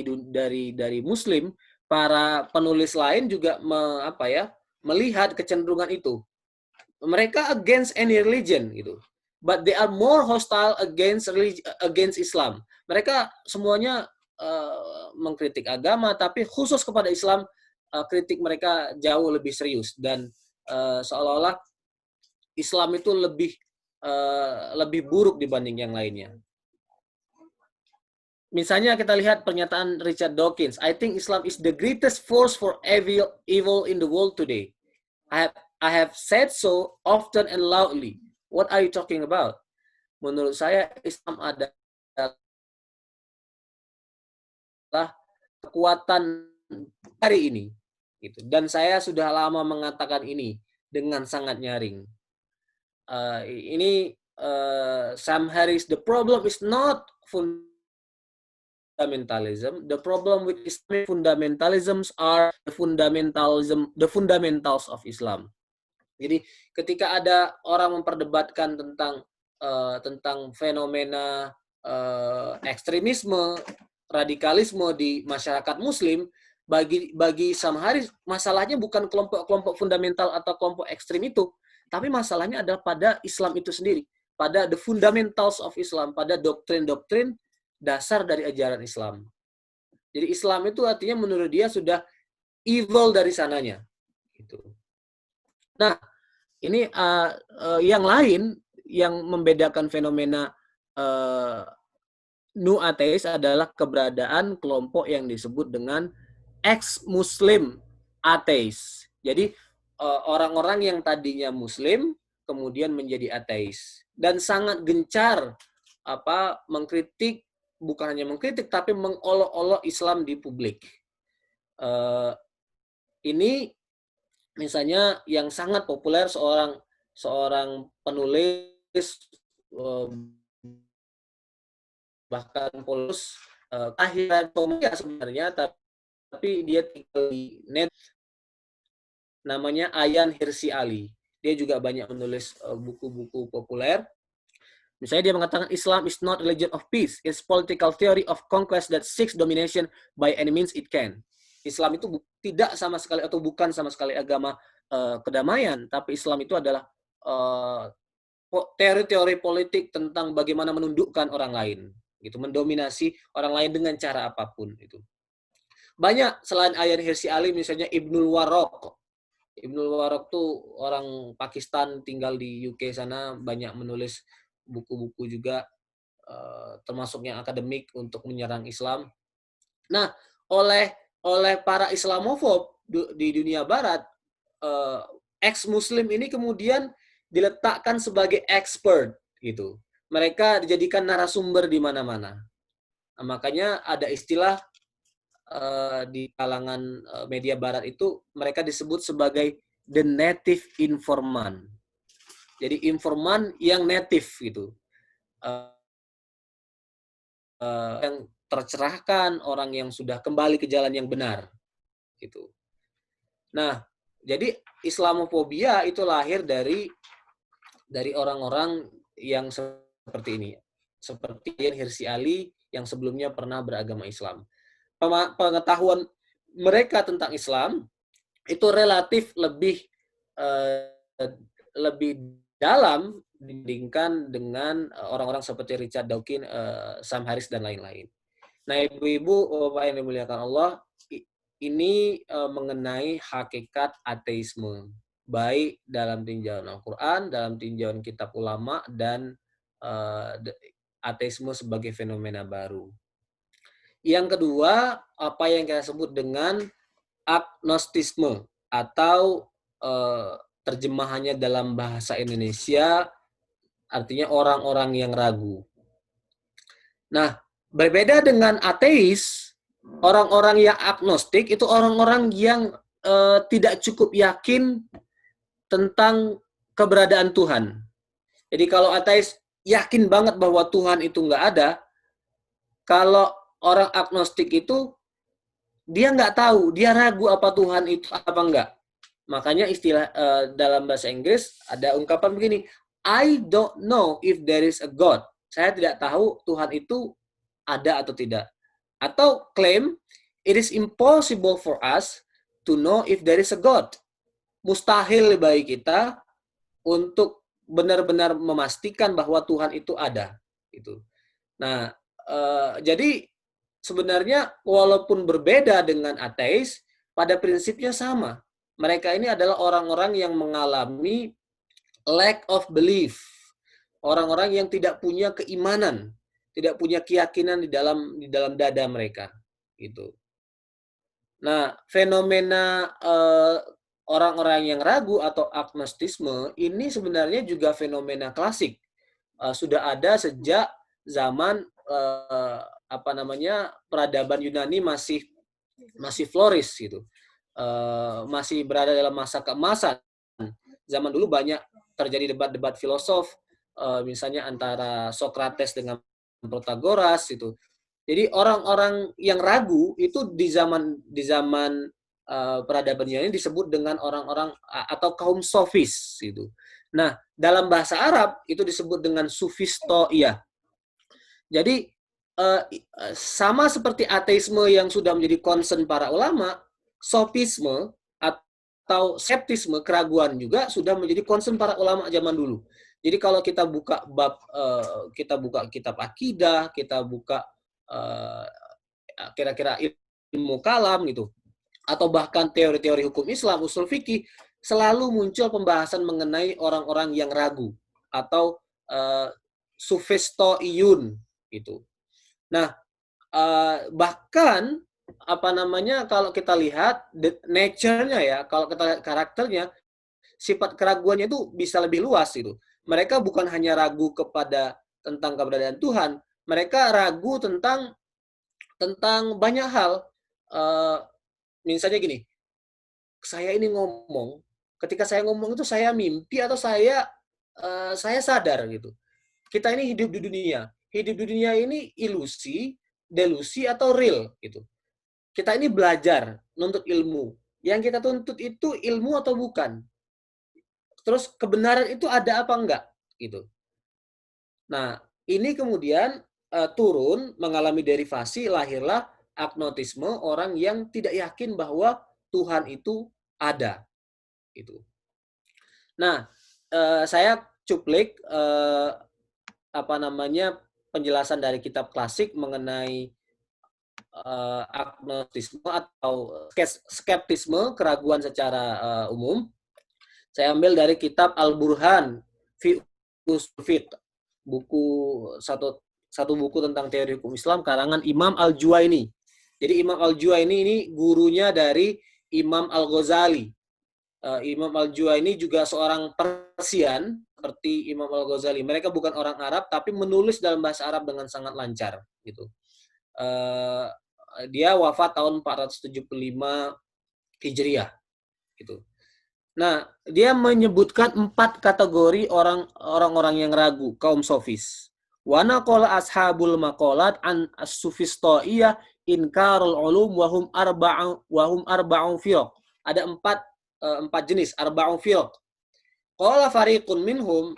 Muslim, para penulis lain juga melihat kecenderungan itu. Mereka against any religion gitu, but they are more hostile against Islam. Mereka semuanya mengkritik agama, tapi khusus kepada Islam kritik mereka jauh lebih serius, dan seolah-olah Islam itu lebih buruk dibanding yang lainnya. Misalnya kita lihat pernyataan Richard Dawkins, I think Islam is the greatest force for evil in the world today. I have said so often and loudly. What are you talking about? Menurut saya Islam adalah kekuatan hari ini. Gitu. Dan saya sudah lama mengatakan ini dengan sangat nyaring. Ini Sam Harris, the problem is not fundamentalism. The problem with Islamic fundamentalisms are the fundamentals of Islam. Jadi ketika ada orang memperdebatkan tentang fenomena ekstremisme, radikalisme di masyarakat Muslim, bagi Sam Harris masalahnya bukan kelompok-kelompok fundamental atau kelompok ekstrim itu, tapi masalahnya adalah pada Islam itu sendiri, pada the fundamentals of Islam, pada doktrin-doktrin dasar dari ajaran Islam. Jadi Islam itu artinya menurut dia sudah evil dari sananya. Gitu. Nah, ini yang lain yang membedakan fenomena New Atheist adalah keberadaan kelompok yang disebut dengan ex-Muslim ateis. Jadi orang-orang yang tadinya Muslim kemudian menjadi ateis dan sangat gencar mengkritik, bukan hanya mengkritik tapi mengolok-olok Islam di publik. Ini misalnya yang sangat populer seorang penulis bahkan polus akhirnya sebenarnya, tapi dia tinggal di net, namanya Ayaan Hirsi Ali. Dia juga banyak menulis buku-buku populer. Misalnya dia mengatakan Islam is not religion of peace, it's political theory of conquest that seeks domination by any means it can. Islam itu tidak sama sekali atau bukan sama sekali agama kedamaian, tapi Islam itu adalah teori-teori politik tentang bagaimana menundukkan orang lain, gitu, mendominasi orang lain dengan cara apapun itu. Banyak selain Ayaan Hirsi Ali, misalnya Ibnul Warraq. Ibnul Warraq tuh orang Pakistan, tinggal di UK sana, banyak menulis buku-buku juga, termasuk yang akademik untuk menyerang Islam. Nah, oleh para Islamofob di dunia Barat, ex-Muslim ini kemudian diletakkan sebagai expert gitu. Mereka dijadikan narasumber di mana-mana. Nah, makanya ada istilah di kalangan media Barat itu mereka disebut sebagai the native informant. Jadi informan yang native gitu, yang tercerahkan, orang yang sudah kembali ke jalan yang benar gitu. Nah, jadi Islamofobia itu lahir dari orang-orang yang seperti ini, seperti Hirsi Ali yang sebelumnya pernah beragama Islam. Pengetahuan mereka tentang Islam itu relatif lebih dalam dibandingkan dengan orang-orang seperti Richard Dawkins, Sam Harris dan lain-lain. Nah, ibu-ibu, bapak yang dimuliakan Allah, ini mengenai hakikat ateisme, baik dalam tinjauan Al-Quran, dalam tinjauan kitab ulama, dan ateisme sebagai fenomena baru. Yang kedua, apa yang kita sebut dengan agnostisme, atau terjemahannya dalam bahasa Indonesia artinya orang-orang yang ragu. Nah, berbeda dengan ateis, orang-orang yang agnostik itu orang-orang yang tidak cukup yakin tentang keberadaan Tuhan. Jadi kalau ateis yakin banget bahwa Tuhan itu nggak ada, kalau orang agnostik itu dia nggak tahu, dia ragu apa Tuhan itu apa enggak. Makanya istilah dalam bahasa Inggris ada ungkapan begini, I don't know if there is a God. Saya tidak tahu Tuhan itu ada atau tidak. Atau klaim, it is impossible for us to know if there is a God. Mustahil bagi kita untuk benar-benar memastikan bahwa Tuhan itu ada. Gitu. Nah, jadi sebenarnya walaupun berbeda dengan ateis, pada prinsipnya sama. Mereka ini adalah orang-orang yang mengalami lack of belief. Orang-orang yang tidak punya keimanan, tidak punya keyakinan di dalam dada mereka, gitu. Nah, fenomena orang-orang yang ragu atau agnostisme ini sebenarnya juga fenomena klasik. Sudah ada sejak zaman peradaban Yunani masih flourish gitu. Masih berada dalam masa keemasan. Zaman dulu banyak terjadi debat-debat filosof, misalnya antara Socrates dengan Protagoras itu. Jadi orang-orang yang ragu itu di zaman peradaban Yunani disebut dengan orang-orang atau kaum sofis gitu. Nah, dalam bahasa Arab itu disebut dengan sufistoia. Jadi sama seperti ateisme yang sudah menjadi concern para ulama, sofisme atau skeptisme, keraguan juga sudah menjadi concern para ulama zaman dulu. Jadi kalau kita buka kita buka kitab akidah, kita buka kira-kira ilmu kalam gitu, atau bahkan teori-teori hukum Islam, usul fikih, selalu muncul pembahasan mengenai orang-orang yang ragu atau sufistoiyun gitu. Nah, bahkan kalau kita lihat nature-nya ya, kalau kita lihat karakternya, sifat keraguannya itu bisa lebih luas gitu. Mereka bukan hanya ragu tentang keberadaan Tuhan, mereka ragu tentang banyak hal. Misalnya gini, ketika saya ngomong itu saya mimpi atau saya sadar gitu. Kita ini hidup di dunia. Hidup di dunia ini ilusi, delusi, atau real gitu. Kita ini belajar, nuntut ilmu. Yang kita tuntut itu ilmu atau bukan. Terus kebenaran itu ada apa enggak gitu. Nah, ini kemudian turun mengalami derivasi, lahirlah agnostisme, orang yang tidak yakin bahwa Tuhan itu ada. Gitu. Nah, saya cuplik penjelasan dari kitab klasik mengenai agnostisme atau skeptisme, keraguan secara umum. Saya ambil dari kitab Al-Burhan fi Usul Fiqh, buku satu buku tentang teori hukum Islam karangan Imam Al-Juwaini. Jadi Imam Al-Juwaini ini gurunya dari Imam Al-Ghazali. Imam Al-Juwaini juga seorang Persian seperti Imam Al-Ghazali. Mereka bukan orang Arab tapi menulis dalam bahasa Arab dengan sangat lancar gitu. Dia wafat tahun 475 Hijriah gitu. Nah, dia menyebutkan 4 kategori orang-orang yang ragu, kaum sofis. Wa naqala ashabul maqalat an as-sufistaiyah inkarul ulum wa hum arba'u firaq. Ada 4 jenis, arba'u firaq. Qala fariqun minhum,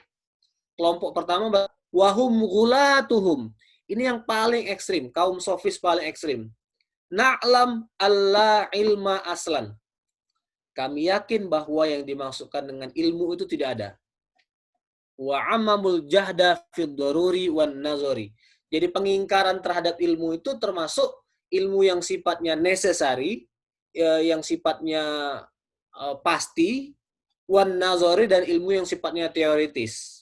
kelompok pertama wa hum ghulatuhum. Ini yang paling ekstrim, kaum sofis paling ekstrim. Na'lam alla ilma aslan. Kami yakin bahwa yang dimaksudkan dengan ilmu itu tidak ada. Wa amamul jahda fid daruri wan nazari. Jadi pengingkaran terhadap ilmu itu termasuk ilmu yang sifatnya necessary, yang sifatnya pasti, wan nazari, dan ilmu yang sifatnya teoritis.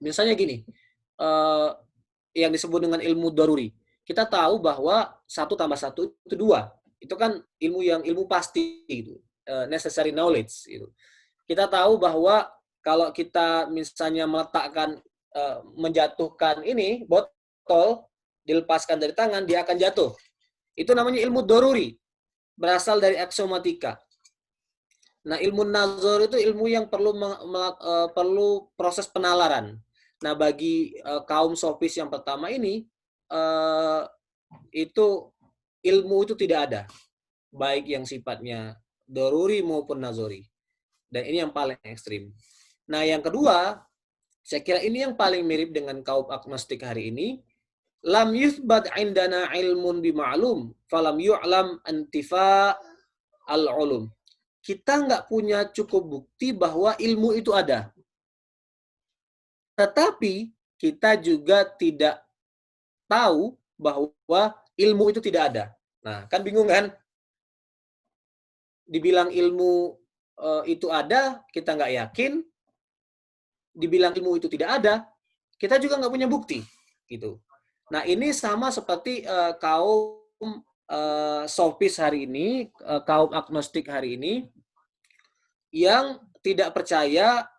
Misalnya gini, yang disebut dengan ilmu daruri. Kita tahu bahwa 1 tambah 1 itu 2. Itu kan ilmu pasti gitu. Necessary knowledge gitu. Kita tahu bahwa kalau kita misalnya menjatuhkan ini botol, dilepaskan dari tangan, dia akan jatuh. Itu namanya ilmu daruri, berasal dari aksiomatika. Nah, ilmu nazar itu ilmu yang perlu proses penalaran. Nah, bagi kaum sofis yang pertama ini, itu ilmu itu tidak ada, baik yang sifatnya daruri maupun nazori. Dan ini yang paling ekstrim. Nah, yang kedua, saya kira ini yang paling mirip dengan kaum agnostik hari ini. Lam yuthbat indana ilmun bima'lum, falam yu'lam antifa al-ulum. Kita nggak punya cukup bukti bahwa ilmu itu ada. Tetapi kita juga tidak tahu bahwa ilmu itu tidak ada. Nah, kan bingung kan? Dibilang ilmu itu ada, kita nggak yakin. Dibilang ilmu itu tidak ada, kita juga nggak punya bukti. Gitu. Nah, ini sama seperti kaum sofis hari ini, kaum agnostik hari ini, yang tidak percaya,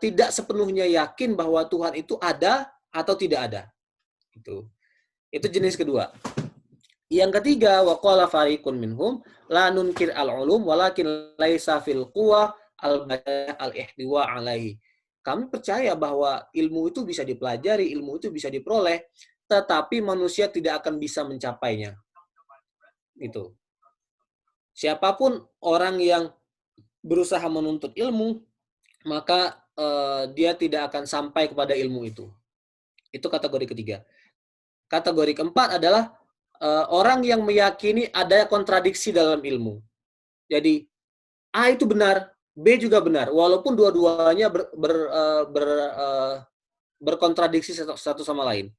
tidak sepenuhnya yakin bahwa Tuhan itu ada atau tidak ada. Itu jenis kedua. Yang ketiga, waqala fariqun minhum la nunkir al-ulum walakin laisa fil quwa al-ihtiwa alaihi. Kami percaya bahwa ilmu itu bisa dipelajari, ilmu itu bisa diperoleh, tetapi manusia tidak akan bisa mencapainya. Itu. Siapapun orang yang berusaha menuntut ilmu, maka dia tidak akan sampai kepada ilmu itu. Itu kategori ketiga. Kategori keempat adalah orang yang meyakini ada kontradiksi dalam ilmu. Jadi A itu benar, B juga benar, walaupun dua-duanya berkontradiksi satu sama lain.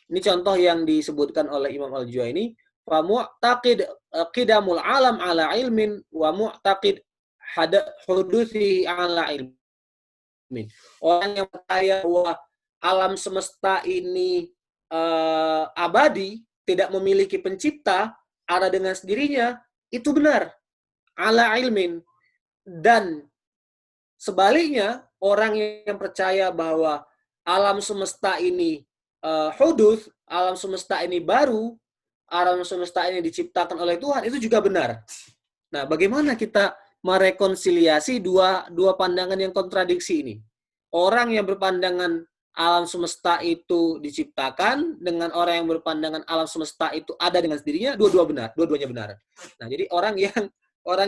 Ini contoh yang disebutkan oleh Imam Al-Juwaini, fa mu'taqid qidamul alam ala ilmin wa mu'taqid huduthi ala ilmin. Orang yang percaya bahwa alam semesta ini abadi, tidak memiliki pencipta, ada dengan sendirinya, itu benar. Ala ilmin. Dan sebaliknya, orang yang percaya bahwa alam semesta ini huduth, alam semesta ini baru, alam semesta ini diciptakan oleh Tuhan, itu juga benar. Nah, bagaimana kita merekonsiliasi dua pandangan yang kontradiksi ini? Orang yang berpandangan alam semesta itu diciptakan dengan orang yang berpandangan alam semesta itu ada dengan sendirinya, dua-duanya benar. Nah, jadi orang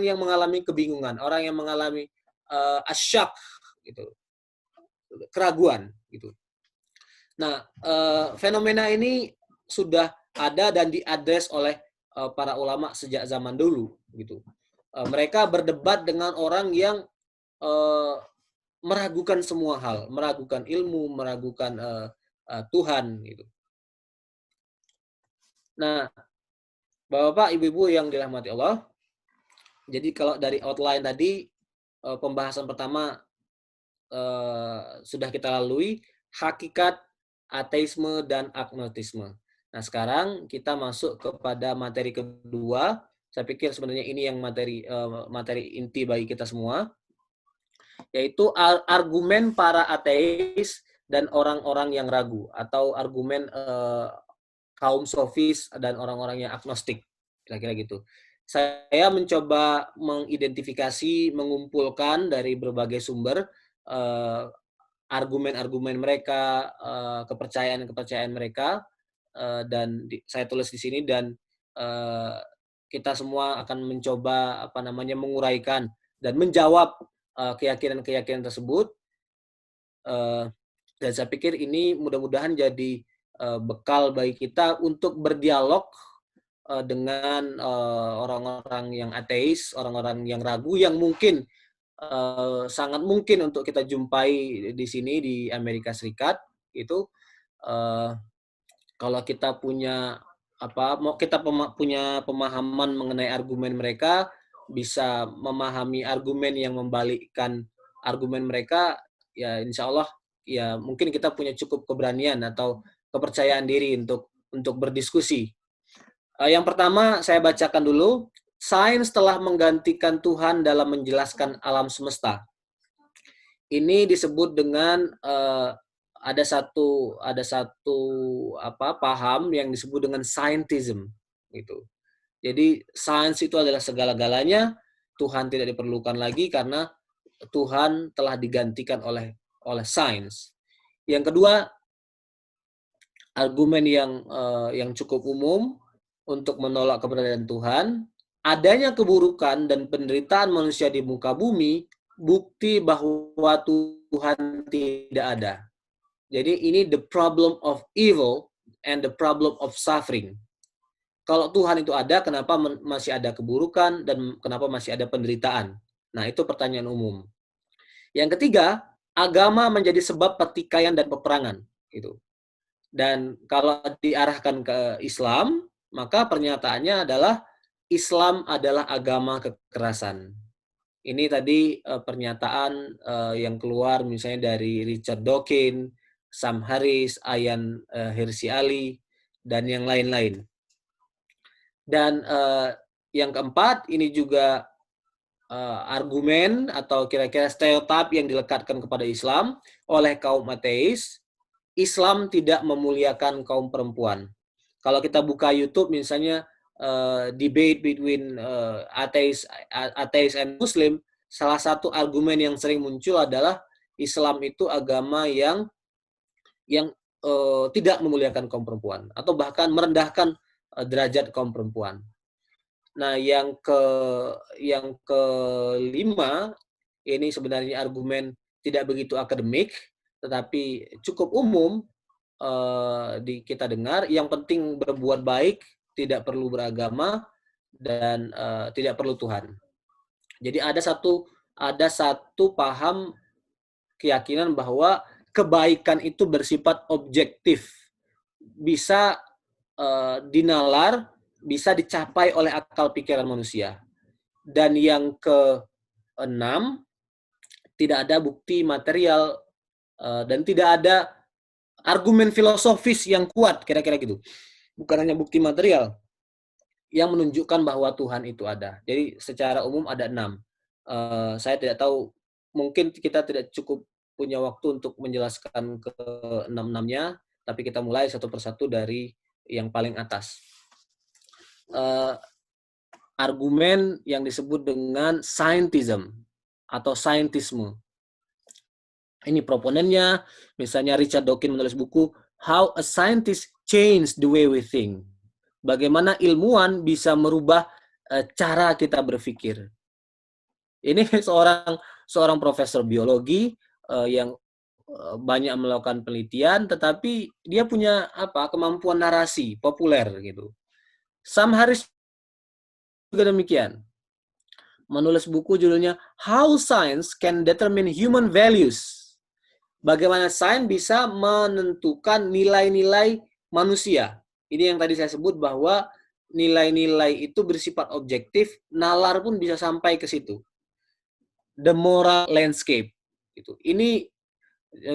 yang mengalami kebingungan, orang yang mengalami asyak gitu, keraguan gitu. Nah, fenomena ini sudah ada dan diadres oleh para ulama sejak zaman dulu, gitu. Mereka berdebat dengan orang yang meragukan semua hal, meragukan ilmu, meragukan Tuhan, gitu. Nah, Bapak-bapak, ibu-ibu yang dirahmati Allah, jadi kalau dari outline tadi, pembahasan pertama sudah kita lalui, hakikat, ateisme, dan agnostisme. Nah, sekarang kita masuk kepada materi kedua. Saya pikir sebenarnya ini yang materi inti bagi kita semua, yaitu argumen para ateis dan orang-orang yang ragu, atau argumen kaum sofis dan orang-orang yang agnostik, kira-kira gitu. Saya mencoba mengidentifikasi, mengumpulkan dari berbagai sumber eh, argumen-argumen mereka, kepercayaan-kepercayaan mereka, dan saya tulis di sini, dan kita semua akan mencoba menguraikan dan menjawab keyakinan-keyakinan tersebut. Dan saya pikir ini mudah-mudahan jadi bekal bagi kita untuk berdialog dengan orang-orang yang ateis, orang-orang yang ragu, yang mungkin sangat mungkin untuk kita jumpai di sini di Amerika Serikat. Itu kalau kita punya punya pemahaman mengenai argumen mereka, bisa memahami argumen yang membalikkan argumen mereka, ya insya Allah ya mungkin kita punya cukup keberanian atau kepercayaan diri untuk berdiskusi. Yang pertama saya bacakan dulu. Sains telah menggantikan Tuhan dalam menjelaskan alam semesta. Ini disebut dengan ada satu paham yang disebut dengan scientism, gitu. Jadi sains itu adalah segala-galanya, Tuhan tidak diperlukan lagi karena Tuhan telah digantikan oleh sains. Yang kedua, argumen yang cukup umum untuk menolak keberadaan Tuhan, adanya keburukan dan penderitaan manusia di muka bumi bukti bahwa Tuhan tidak ada. Jadi ini the problem of evil and the problem of suffering. Kalau Tuhan itu ada, kenapa masih ada keburukan dan kenapa masih ada penderitaan? Nah, itu pertanyaan umum. Yang ketiga, agama menjadi sebab pertikaian dan peperangan. Gitu. Dan kalau diarahkan ke Islam, maka pernyataannya adalah Islam adalah agama kekerasan. Ini tadi pernyataan yang keluar misalnya dari Richard Dawkins, Sam Harris, Ayaan Hirsi Ali, dan yang lain-lain. Dan yang keempat, ini juga argumen atau kira-kira stereotip yang dilekatkan kepada Islam oleh kaum ateis. Islam tidak memuliakan kaum perempuan. Kalau kita buka YouTube misalnya debate between ateis and Muslim, salah satu argumen yang sering muncul adalah Islam itu agama yang tidak memuliakan kaum perempuan atau bahkan merendahkan derajat kaum perempuan. Nah, yang kelima, ini sebenarnya argumen tidak begitu akademik, tetapi cukup umum kita dengar. Yang penting berbuat baik, tidak perlu beragama, dan tidak perlu Tuhan. Jadi ada satu paham keyakinan bahwa kebaikan itu bersifat objektif, bisa dinalar, bisa dicapai oleh akal pikiran manusia. Dan yang keenam, tidak ada bukti material dan tidak ada argumen filosofis yang kuat, kira-kira gitu. Bukan hanya bukti material yang menunjukkan bahwa Tuhan itu ada. Jadi secara umum ada 6. Saya tidak tahu, mungkin kita tidak cukup punya waktu untuk menjelaskan ke 6-6-nya, tapi kita mulai satu persatu dari yang paling atas. Argumen yang disebut dengan scientism atau scientisme. Ini proponennya, misalnya Richard Dawkins menulis buku How a Scientist Changed the Way We Think. Bagaimana ilmuwan bisa merubah cara kita berpikir. Ini seorang profesor biologi yang banyak melakukan penelitian, tetapi dia punya kemampuan narasi populer gitu. Sam Harris juga demikian. Menulis buku judulnya How Science Can Determine Human Values. Bagaimana sains bisa menentukan nilai-nilai manusia. Ini yang tadi saya sebut bahwa nilai-nilai itu bersifat objektif, nalar pun bisa sampai ke situ. The moral landscape. Ini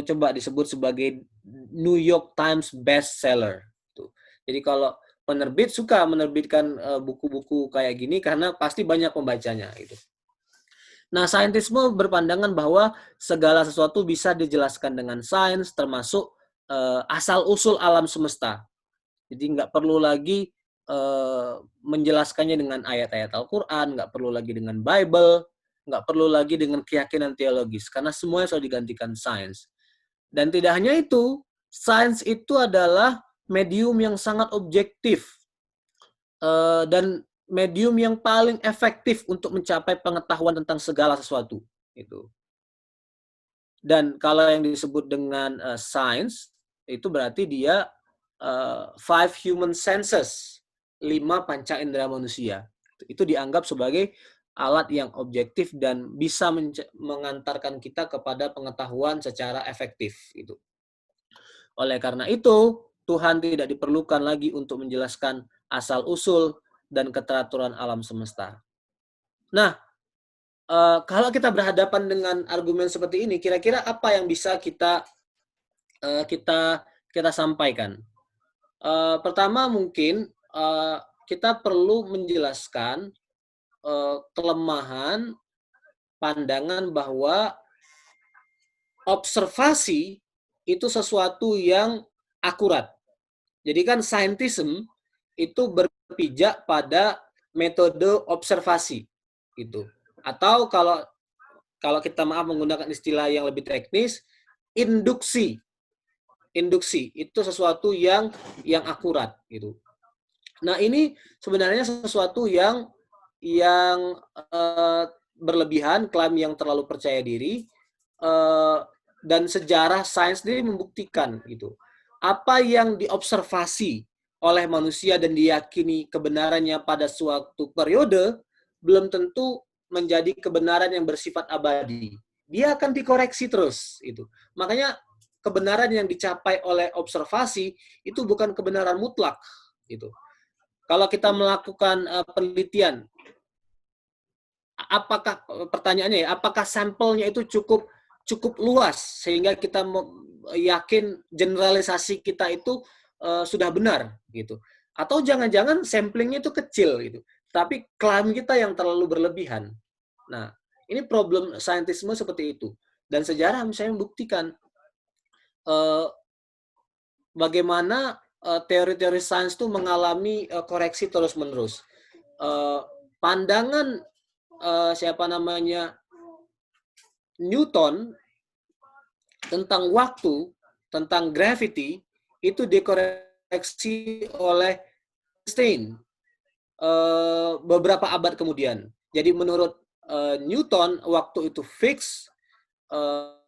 coba disebut sebagai New York Times bestseller. Jadi kalau penerbit suka menerbitkan buku-buku kayak gini karena pasti banyak pembacanya. Nah, saintisme berpandangan bahwa segala sesuatu bisa dijelaskan dengan sains, termasuk asal-usul alam semesta. Jadi nggak perlu lagi menjelaskannya dengan ayat-ayat Al-Quran, nggak perlu lagi dengan Bible, nggak perlu lagi dengan keyakinan teologis, karena semuanya sudah digantikan sains. Dan tidak hanya itu, sains itu adalah medium yang sangat objektif dan medium yang paling efektif untuk mencapai pengetahuan tentang segala sesuatu. Dan kalau yang disebut dengan science, itu berarti dia 5 human senses, 5 panca indera manusia. Itu dianggap sebagai alat yang objektif dan bisa mengantarkan kita kepada pengetahuan secara efektif. Oleh karena itu, Tuhan tidak diperlukan lagi untuk menjelaskan asal-usul dan keteraturan alam semesta. Nah, kalau kita berhadapan dengan argumen seperti ini, kira-kira apa yang bisa kita sampaikan? Pertama mungkin kita perlu menjelaskan kelemahan pandangan bahwa observasi itu sesuatu yang akurat. Jadi kan scientism itu berpijak pada metode observasi gitu. Atau kalau kita menggunakan istilah yang lebih teknis, induksi. Induksi itu sesuatu yang akurat gitu. Nah, ini sebenarnya sesuatu yang berlebihan, klaim yang terlalu percaya diri, dan sejarah sains sendiri membuktikan gitu. Apa yang diobservasi oleh manusia dan diyakini kebenarannya pada suatu periode belum tentu menjadi kebenaran yang bersifat abadi. Dia akan dikoreksi terus itu. Makanya kebenaran yang dicapai oleh observasi itu bukan kebenaran mutlak gitu. Kalau kita melakukan penelitian, apakah sampelnya itu cukup luas sehingga kita yakin generalisasi kita itu sudah benar gitu, atau jangan-jangan samplingnya itu kecil gitu, tapi klaim kita yang terlalu berlebihan. Nah, ini problem saintisme seperti itu, dan sejarah misalnya membuktikan bagaimana teori-teori sains itu mengalami koreksi terus-menerus. Pandangan Newton tentang waktu, tentang gravity, itu dikoreksi oleh Einstein beberapa abad kemudian. Jadi menurut Newton, waktu itu fix,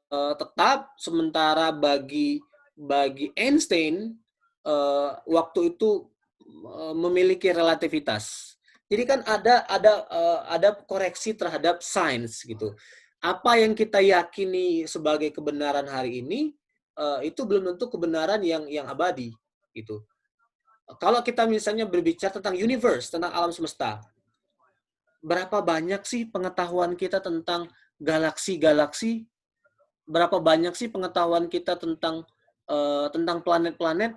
tetap, sementara bagi Einstein waktu itu memiliki relativitas. Jadi kan ada koreksi terhadap sains gitu. Apa yang kita yakini sebagai kebenaran hari ini itu belum tentu kebenaran yang abadi gitu. Kalau kita misalnya berbicara tentang universe, tentang alam semesta, berapa banyak sih pengetahuan kita tentang galaksi-galaksi? Berapa banyak sih pengetahuan kita tentang planet-planet?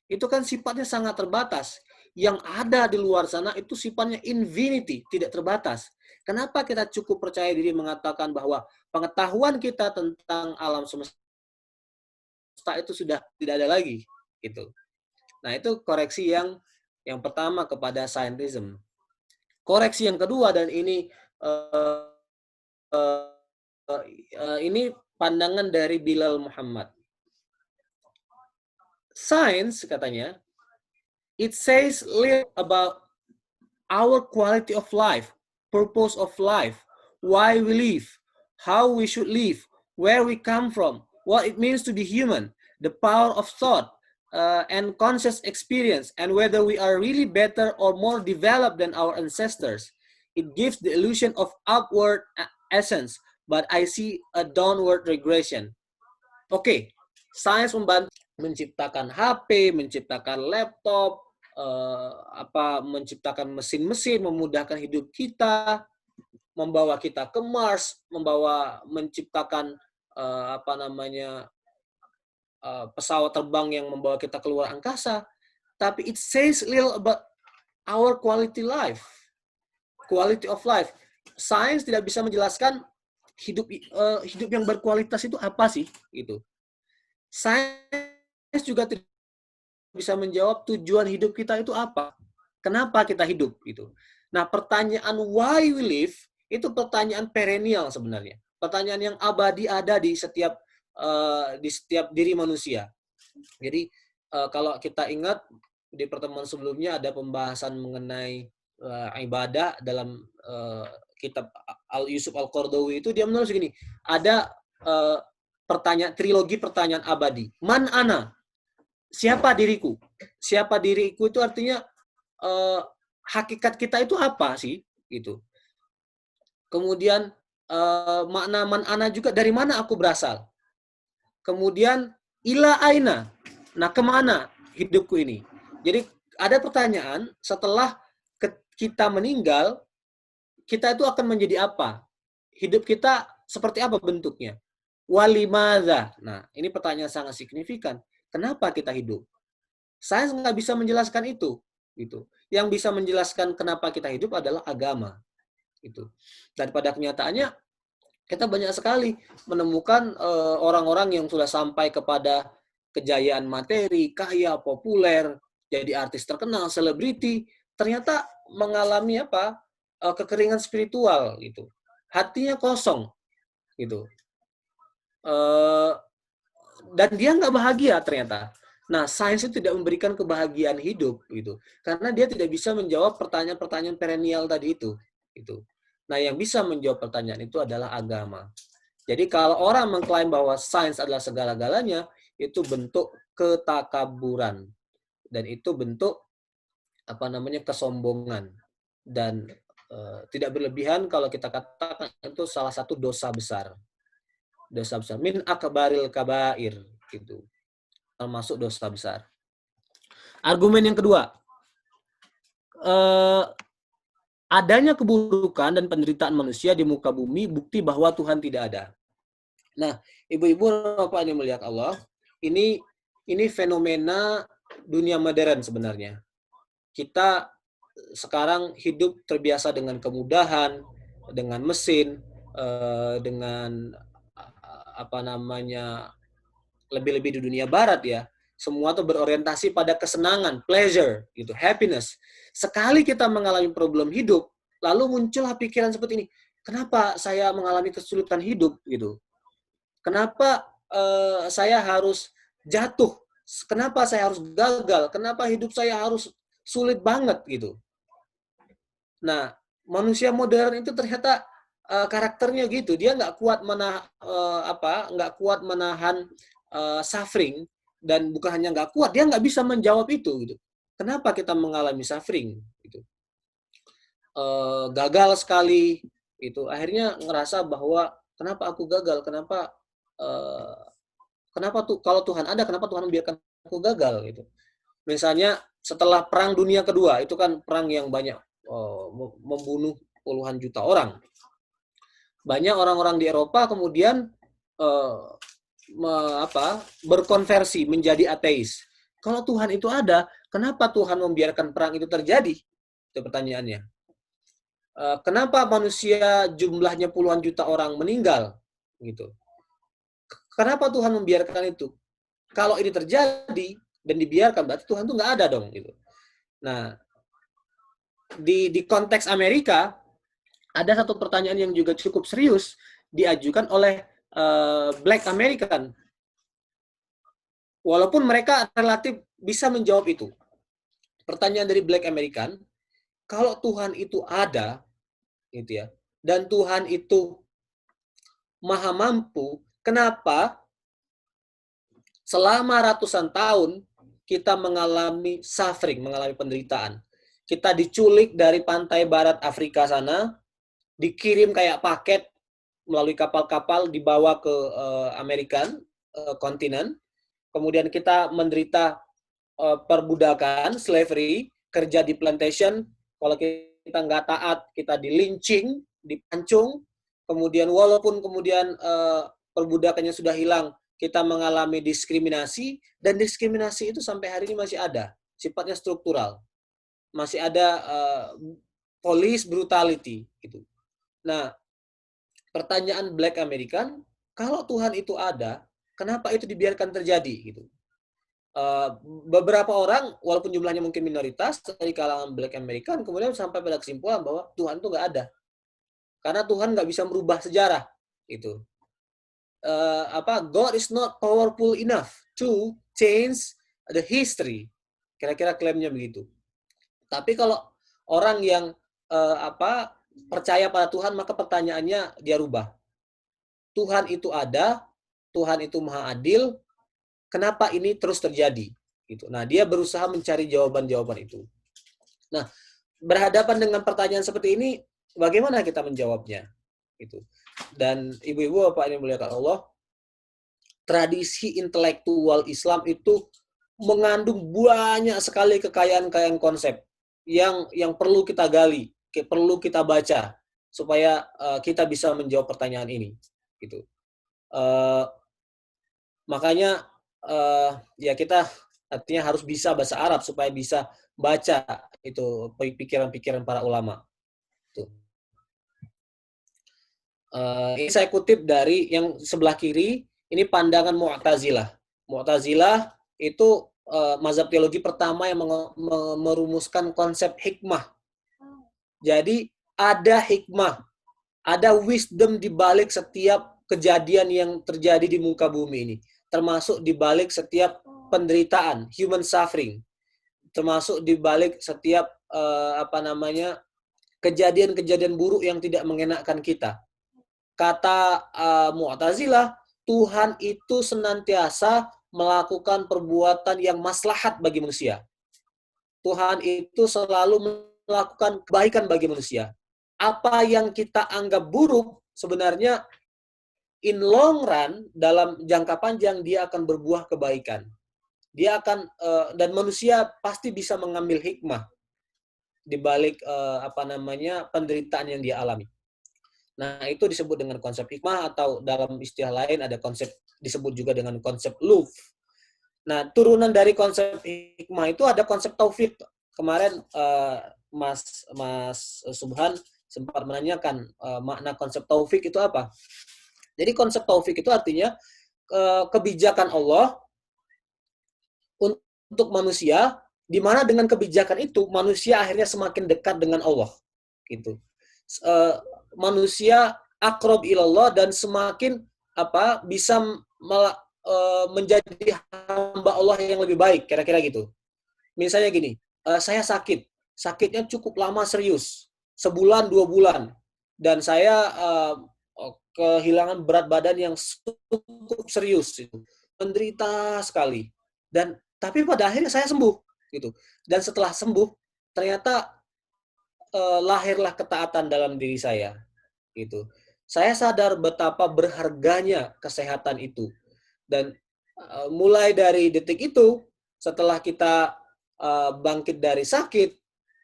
Itu kan sifatnya sangat terbatas. Yang ada di luar sana itu sifatnya infinity, tidak terbatas. Kenapa kita cukup percaya diri mengatakan bahwa pengetahuan kita tentang alam semesta itu sudah tidak ada lagi, gitu. Nah, itu koreksi yang pertama kepada scientism. Koreksi yang kedua, dan ini pandangan dari Bilal Muhammad. Science, katanya, it says little about our quality of life, purpose of life, why we live, how we should live, where we come from, what it means to be human, the power of thought, and conscious experience, and whether we are really better or more developed than our ancestors. It gives the illusion of upward essence, but I see a downward regression. Oke, sains membantu menciptakan HP, menciptakan laptop, menciptakan mesin-mesin, memudahkan hidup kita, membawa kita ke Mars, menciptakan pesawat terbang yang membawa kita keluar angkasa. Tapi it says little about our quality of life. Sains tidak bisa menjelaskan hidup yang berkualitas itu apa sih, gitu. Sains juga tidak bisa menjawab tujuan hidup kita itu apa. Kenapa kita hidup, gitu. Nah, pertanyaan why we live itu pertanyaan perennial sebenarnya. Pertanyaan yang abadi ada di setiap diri manusia. Jadi kalau kita ingat di pertemuan sebelumnya ada pembahasan mengenai ibadah dalam kitab Yusuf Al-Qaradawi, itu dia menulis gini, ada trilogi pertanyaan abadi. Man ana? Siapa diriku? Siapa diriku itu artinya hakikat kita itu apa sih? Gitu. Kemudian makna man ana juga, dari mana aku berasal? Kemudian ila aina? Nah, kemana hidupku ini? Jadi ada pertanyaan, setelah kita meninggal, kita itu akan menjadi apa? Hidup kita seperti apa bentuknya? Walimadza? Nah, ini pertanyaan sangat signifikan. Kenapa kita hidup? Sains nggak bisa menjelaskan itu. Gitu. Yang bisa menjelaskan kenapa kita hidup adalah agama. Gitu. Dan pada kenyataannya, kita banyak sekali menemukan orang-orang yang sudah sampai kepada kejayaan materi, kaya, populer, jadi artis terkenal, selebriti, ternyata mengalami kekeringan spiritual, gitu. Hatinya kosong, gitu. Dan dia nggak bahagia ternyata. Nah, sains itu tidak memberikan kebahagiaan hidup, gitu, karena dia tidak bisa menjawab pertanyaan-pertanyaan perennial tadi itu, gitu. Nah, yang bisa menjawab pertanyaan itu adalah agama. Jadi kalau orang mengklaim bahwa sains adalah segala-galanya, itu bentuk ketakaburan, dan itu bentuk kesombongan, dan tidak berlebihan kalau kita katakan itu salah satu dosa besar. Dosa besar min akbaril kabair, gitu. Termasuk dosa besar. Argumen yang kedua, adanya keburukan dan penderitaan manusia di muka bumi bukti bahwa Tuhan tidak ada. Nah, ibu-ibu, bapak yang melihat Allah, ini fenomena dunia modern sebenarnya. Kita sekarang hidup terbiasa dengan kemudahan, dengan mesin, dengan lebih-lebih di dunia barat ya. Semua tuh berorientasi pada kesenangan, pleasure, gitu, happiness. Sekali kita mengalami problem hidup, lalu muncullah pikiran seperti ini. Kenapa saya mengalami kesulitan hidup, gitu? Kenapa saya harus jatuh? Kenapa saya harus gagal? Kenapa hidup saya harus sulit banget, gitu? Nah, manusia modern itu ternyata karakternya gitu. Dia nggak kuat menahan suffering, dan bukan hanya nggak kuat, dia nggak bisa menjawab itu, gitu. Kenapa kita mengalami suffering, gitu? Gagal sekali, itu akhirnya ngerasa bahwa kenapa aku gagal, kenapa tuh kalau Tuhan ada, kenapa Tuhan membiarkan aku gagal, gitu. Misalnya setelah Perang Dunia Kedua, itu kan perang yang banyak membunuh puluhan juta orang. Banyak orang-orang di Eropa kemudian berkonversi menjadi ateis. Kalau Tuhan itu ada, kenapa Tuhan membiarkan perang itu terjadi? Itu pertanyaannya. Kenapa manusia jumlahnya puluhan juta orang meninggal? Gitu. Kenapa Tuhan membiarkan itu? Kalau ini terjadi dan dibiarkan, berarti Tuhan itu nggak ada dong. Gitu. Nah, di konteks Amerika, ada satu pertanyaan yang juga cukup serius diajukan oleh Black American. Walaupun mereka relatif bisa menjawab itu. Pertanyaan dari Black American, kalau Tuhan itu ada, gitu ya, dan Tuhan itu maha mampu, kenapa selama ratusan tahun kita mengalami suffering, mengalami penderitaan. Kita diculik dari pantai barat Afrika sana, dikirim kayak paket melalui kapal-kapal dibawa ke Amerika kontinen. Kemudian kita menderita perbudakan, slavery, kerja di plantation. Kalau kita nggak taat, kita di-lynching, dipancung. Kemudian walaupun kemudian perbudakannya sudah hilang, kita mengalami diskriminasi, dan diskriminasi itu sampai hari ini masih ada, sifatnya struktural. Masih ada police brutality gitu. Nah, pertanyaan Black American, kalau Tuhan itu ada, kenapa itu dibiarkan terjadi gitu? Beberapa orang, walaupun jumlahnya mungkin minoritas dari kalangan Black American, kemudian sampai pada kesimpulan bahwa Tuhan itu nggak ada, karena Tuhan nggak bisa merubah sejarah. Itu God is not powerful enough to change the history. Kira-kira klaimnya begitu. Tapi kalau orang yang percaya pada Tuhan, maka pertanyaannya dia rubah. Tuhan itu ada, Tuhan itu maha adil, kenapa ini terus terjadi? Gitu. Nah, dia berusaha mencari jawaban-jawaban itu. Nah, berhadapan dengan pertanyaan seperti ini, bagaimana kita menjawabnya? Gitu. Dan ibu-ibu, bapak yang dimuliakan Allah, tradisi intelektual Islam itu mengandung banyak sekali kekayaan-kekayaan konsep yang perlu kita gali, perlu kita baca supaya kita bisa menjawab pertanyaan ini. Gitu. Makanya ya kita artinya harus bisa bahasa Arab supaya bisa baca itu pikiran-pikiran para ulama. Tuh. Ini saya kutip dari yang sebelah kiri, ini pandangan Mu'tazilah. Mu'tazilah itu mazhab teologi pertama yang merumuskan konsep hikmah. Jadi ada hikmah, ada wisdom di balik setiap kejadian yang terjadi di muka bumi ini, termasuk di balik setiap penderitaan, human suffering, termasuk di balik setiap kejadian-kejadian buruk yang tidak mengenakkan kita. Kata Mu'tazilah, Tuhan itu senantiasa melakukan perbuatan yang maslahat bagi manusia. Tuhan itu selalu melakukan kebaikan bagi manusia. Apa yang kita anggap buruk, sebenarnya in long run, dalam jangka panjang, dia akan berbuah kebaikan. Dia akan, dan manusia pasti bisa mengambil hikmah di balik penderitaan yang dia alami. Nah, itu disebut dengan konsep hikmah, atau dalam istilah lain ada konsep disebut juga dengan konsep luf. Nah, turunan dari konsep hikmah itu ada konsep taufik. Kemarin Mas Subhan sempat menanyakan makna konsep taufik itu apa. Jadi konsep taufik itu artinya kebijakan Allah untuk manusia, di mana dengan kebijakan itu manusia akhirnya semakin dekat dengan Allah. Gitu. Manusia aqrab ilallah dan semakin bisa menjadi hamba Allah yang lebih baik, kira-kira gitu. Misalnya gini, saya sakitnya cukup lama, serius, sebulan 2 bulan, dan saya kehilangan berat badan yang cukup serius, itu menderita sekali, dan tapi pada akhirnya saya sembuh, gitu. Dan setelah sembuh, ternyata lahirlah ketaatan dalam diri saya, gitu. Saya sadar betapa berharganya kesehatan itu, dan mulai dari detik itu, setelah kita bangkit dari sakit,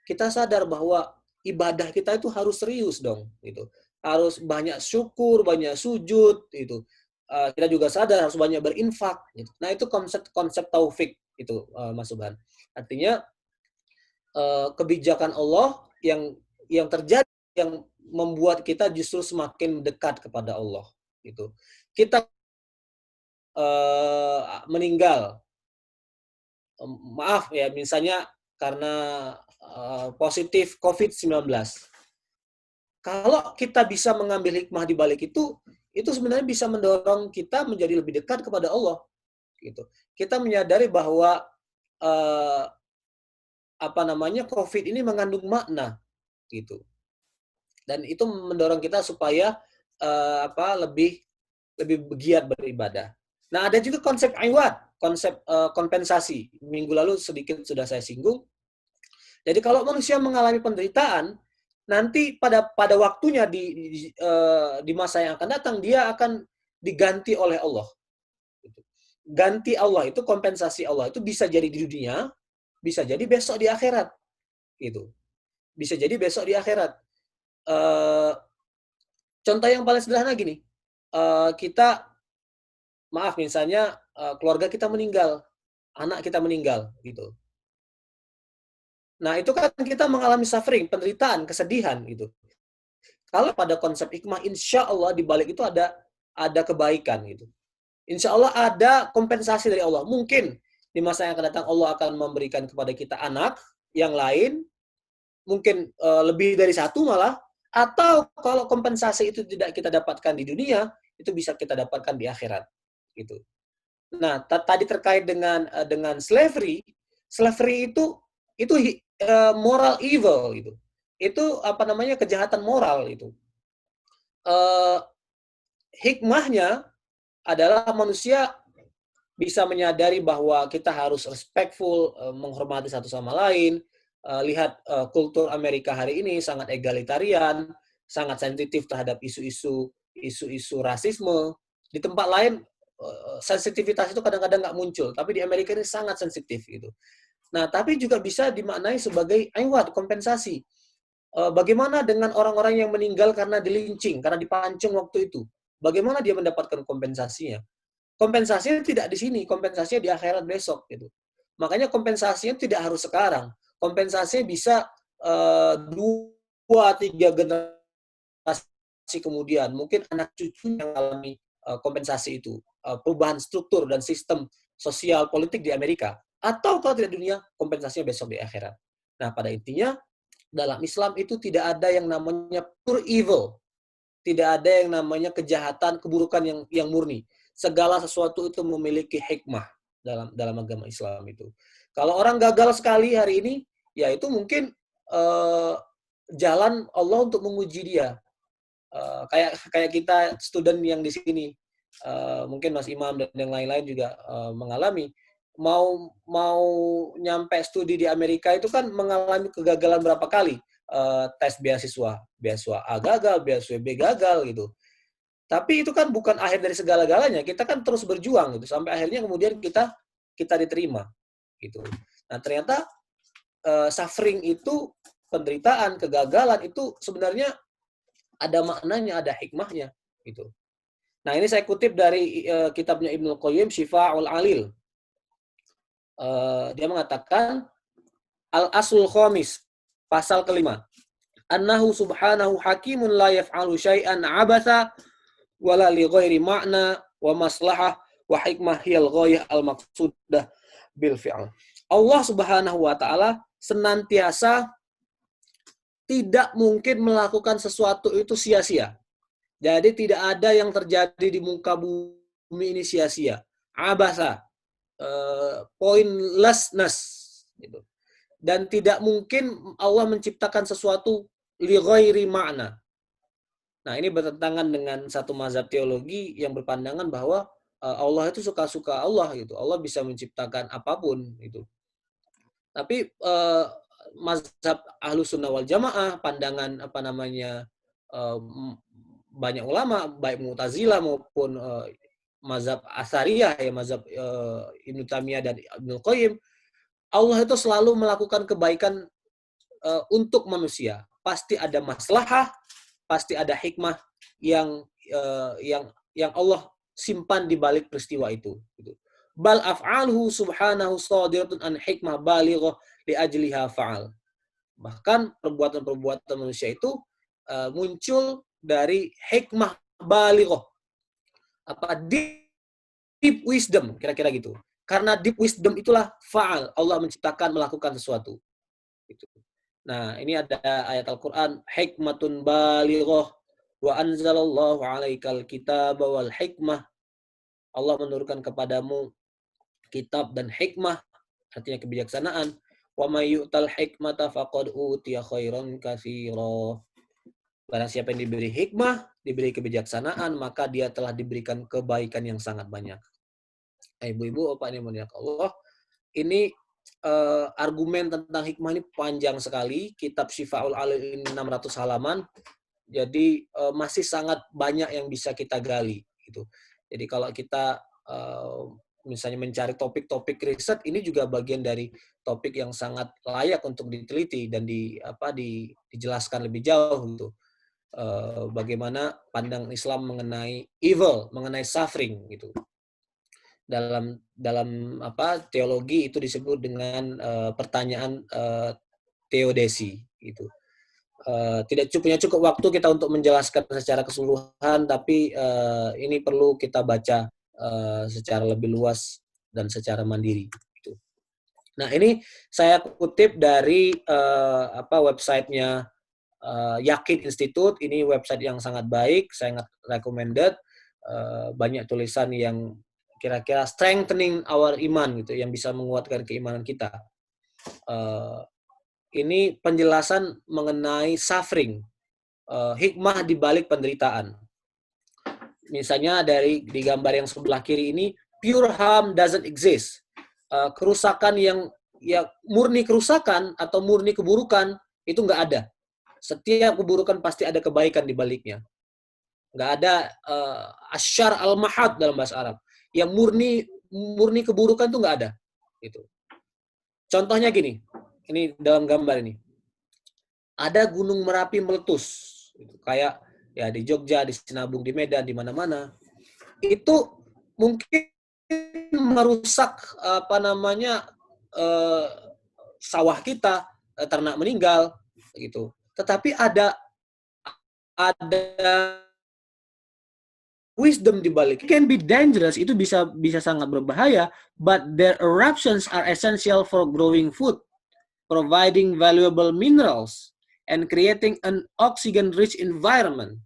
kita sadar bahwa ibadah kita itu harus serius dong, gitu. Harus banyak syukur, banyak sujud, itu. Kita juga sadar harus banyak berinfak. Gitu. Nah, itu konsep taufik itu, Mas Subhan. Artinya kebijakan Allah yang terjadi, yang membuat kita justru semakin dekat kepada Allah. Gitu. Kita meninggal, maaf ya, misalnya karena positif COVID-19. Kalau kita bisa mengambil hikmah di balik itu sebenarnya bisa mendorong kita menjadi lebih dekat kepada Allah. Gitu. Kita menyadari bahwa COVID ini mengandung makna, gitu. Dan itu mendorong kita supaya lebih giat beribadah. Nah, ada juga konsep iwad. konsep kompensasi. Minggu lalu sedikit sudah saya singgung. Jadi kalau manusia mengalami penderitaan, nanti pada waktunya di masa yang akan datang dia akan diganti oleh Allah. Ganti Allah itu, kompensasi Allah itu bisa jadi di dunia, bisa jadi besok di akhirat. Gitu. Bisa jadi besok di akhirat. Contoh yang paling sederhana gini, kita maaf misalnya keluarga kita meninggal, anak kita meninggal, gitu. Nah itu kan kita mengalami suffering, penderitaan, kesedihan, gitu. Kalau pada konsep hikmah, insya Allah di balik itu ada kebaikan, gitu. Insya Allah ada kompensasi dari Allah. Mungkin di masa yang akan datang Allah akan memberikan kepada kita anak yang lain, mungkin lebih dari satu malah, atau kalau kompensasi itu tidak kita dapatkan di dunia, itu bisa kita dapatkan di akhirat, gitu. Nah, tadi terkait dengan slavery, slavery itu moral evil, gitu. Itu apa namanya, kejahatan moral itu. Hikmahnya adalah manusia bisa menyadari bahwa kita harus respectful, menghormati satu sama lain. Lihat kultur Amerika hari ini sangat egalitarian, sangat sensitif terhadap isu-isu rasisme. Di tempat lain sensitivitas itu kadang-kadang nggak muncul, tapi di Amerika ini sangat sensitif gitu. Nah, tapi juga bisa dimaknai sebagai iwat, kompensasi. Bagaimana dengan orang-orang yang meninggal karena dilincing, karena dipancung waktu itu? Bagaimana dia mendapatkan kompensasinya? Kompensasinya tidak di sini, kompensasinya di akhirat besok gitu. Makanya kompensasinya tidak harus sekarang. Kompensasinya bisa 2-3 generasi kemudian. Mungkin anak cucu yang mengalami kompensasi itu. Perubahan struktur dan sistem sosial politik di Amerika. Atau kalau tidak di dunia, kompensasinya besok di akhirat. Nah, pada intinya, dalam Islam itu tidak ada yang namanya pure evil. Tidak ada yang namanya kejahatan, keburukan yang murni. Segala sesuatu itu memiliki hikmah dalam agama Islam itu. Kalau orang gagal sekali hari ini, ya itu mungkin jalan Allah untuk menguji dia. Kayak kita student yang di sini, mungkin Mas Imam dan yang lain-lain juga mengalami. Mau nyampe studi di Amerika itu kan mengalami kegagalan berapa kali. Tes beasiswa A gagal, beasiswa B gagal gitu. Tapi itu kan bukan akhir dari segala-galanya. Kita kan terus berjuang gitu sampai akhirnya kemudian kita diterima gitu. Nah, ternyata suffering itu, penderitaan, kegagalan itu sebenarnya ada maknanya, ada hikmahnya gitu. Nah, ini saya kutip dari kitabnya Ibnu Qayyim, Syifa'ul Alil. Dia mengatakan al-aslul khamis, pasal kelima. Annahu subhanahu hakimun la yaf'alu syai'an abatha wala li ghairi ma'na wa maslahah wa hikmah hiyal ghayah al-maqsudah bil fi'al. Allah Subhanahu wa taala senantiasa tidak mungkin melakukan sesuatu itu sia-sia. Jadi tidak ada yang terjadi di muka bumi ini sia-sia. Abasa, pointlessness gitu. Dan tidak mungkin Allah menciptakan sesuatu li ghairi ma'na. Nah, ini bertentangan dengan satu mazhab teologi yang berpandangan bahwa Allah itu suka-suka Allah gitu. Allah bisa menciptakan apapun gitu. Tapi mazhab Ahlus Sunnah wal Jamaah, pandangan apa namanya banyak ulama baik Mu'tazilah maupun mazhab Atsariyah ya, mazhab Ibnu Taimiyah dan Ibnu Qayyim, Allah itu selalu melakukan kebaikan untuk manusia. Pasti ada maslahah, pasti ada hikmah yang Allah simpan di balik peristiwa itu. Bal af'alhu subhanahu shadiratun an hikmah balighah li ajliha fa'al. Bahkan perbuatan-perbuatan manusia itu muncul dari hikmah balighah. Apa deep wisdom, kira-kira gitu. Karena deep wisdom itulah fa'al, Allah menciptakan, melakukan sesuatu. Gitu. Nah, ini ada ayat Al-Quran, hikmatun balighah wa anzalallahu alaikal kitaba wal hikmah. Allah menurunkan kepadamu kitab dan hikmah, artinya kebijaksanaan. Wa may yu'tal hikmata faqad utiya khairan katsira. Barang siapa yang diberi hikmah, diberi kebijaksanaan, maka dia telah diberikan kebaikan yang sangat banyak. Ibu-ibu, Bapak yang dimuliakan Allah, ini argumen tentang hikmah ini panjang sekali. Kitab Syifaul Alil ini 600 halaman. Jadi masih sangat banyak yang bisa kita gali gitu. Jadi kalau kita misalnya mencari topik-topik riset, ini juga bagian dari topik yang sangat layak untuk diteliti dan dijelaskan lebih jauh gitu. Bagaimana pandangan Islam mengenai evil, mengenai suffering gitu. Dalam teologi itu disebut dengan pertanyaan teodesi gitu. Tidak punya cukup waktu kita untuk menjelaskan secara keseluruhan, tapi ini perlu kita baca secara lebih luas dan secara mandiri. Gitu. Nah, ini saya kutip dari websitenya Yakin Institute. Ini website yang sangat baik, sangat recommended. Banyak tulisan yang kira-kira strengthening our iman gitu, yang bisa menguatkan keimanan kita. Ini penjelasan mengenai suffering, hikmah di balik penderitaan. Misalnya di gambar yang sebelah kiri ini, pure harm doesn't exist. Kerusakan yang murni kerusakan atau murni keburukan itu nggak ada. Setiap keburukan pasti ada kebaikan di baliknya. Nggak ada asyar al-mahad dalam bahasa Arab. Yang murni keburukan itu nggak ada. Gitu. Contohnya gini, ini dalam gambar ini. Ada gunung Merapi meletus. Kayak ya di Jogja, di Sinabung, di Medan, di mana-mana. Itu mungkin merusak sawah kita, ternak meninggal gitu. Tetapi ada wisdom di balik. It can be dangerous, itu bisa sangat berbahaya, but their eruptions are essential for growing food, providing valuable minerals, and creating an oxygen-rich environment.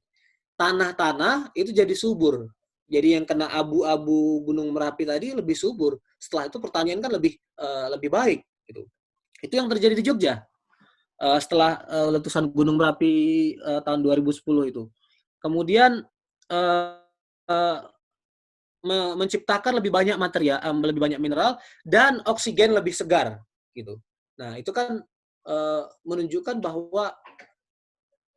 Tanah-tanah itu jadi subur. Jadi yang kena abu-abu Gunung Merapi tadi lebih subur. Setelah itu pertanian kan lebih baik. Gitu. Itu yang terjadi di Jogja setelah letusan Gunung Merapi tahun 2010 itu. Kemudian menciptakan lebih banyak material, lebih banyak mineral dan oksigen lebih segar gitu. Nah, itu kan menunjukkan bahwa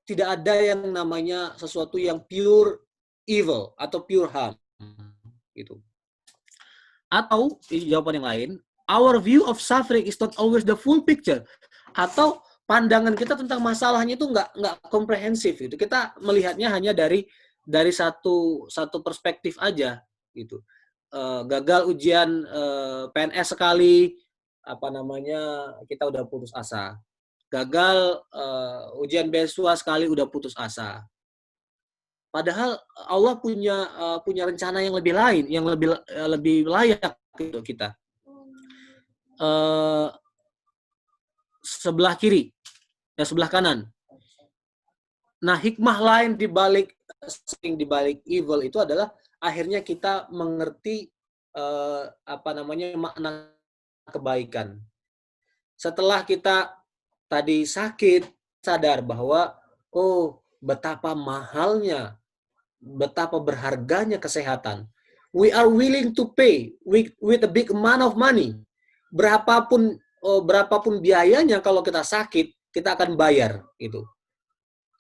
tidak ada yang namanya sesuatu yang pure evil atau pure harm gitu. Atau jawaban yang lain, our view of suffering is not always the full picture. Atau pandangan kita tentang masalahnya itu nggak komprehensif gitu. Kita melihatnya hanya dari satu perspektif aja gitu. Gagal ujian PNS sekali, kita udah putus asa. Gagal ujian beasiswa sekali udah putus asa. Padahal Allah punya rencana yang lebih lain, yang lebih layak untuk kita. Sebelah kiri dan sebelah kanan. Nah, hikmah lain di balik evil itu adalah akhirnya kita mengerti makna kebaikan. Setelah kita tadi sakit, sadar bahwa betapa mahalnya, betapa berharganya kesehatan. We are willing to pay with a big amount of money. Berapapun biayanya kalau kita sakit, kita akan bayar gitu.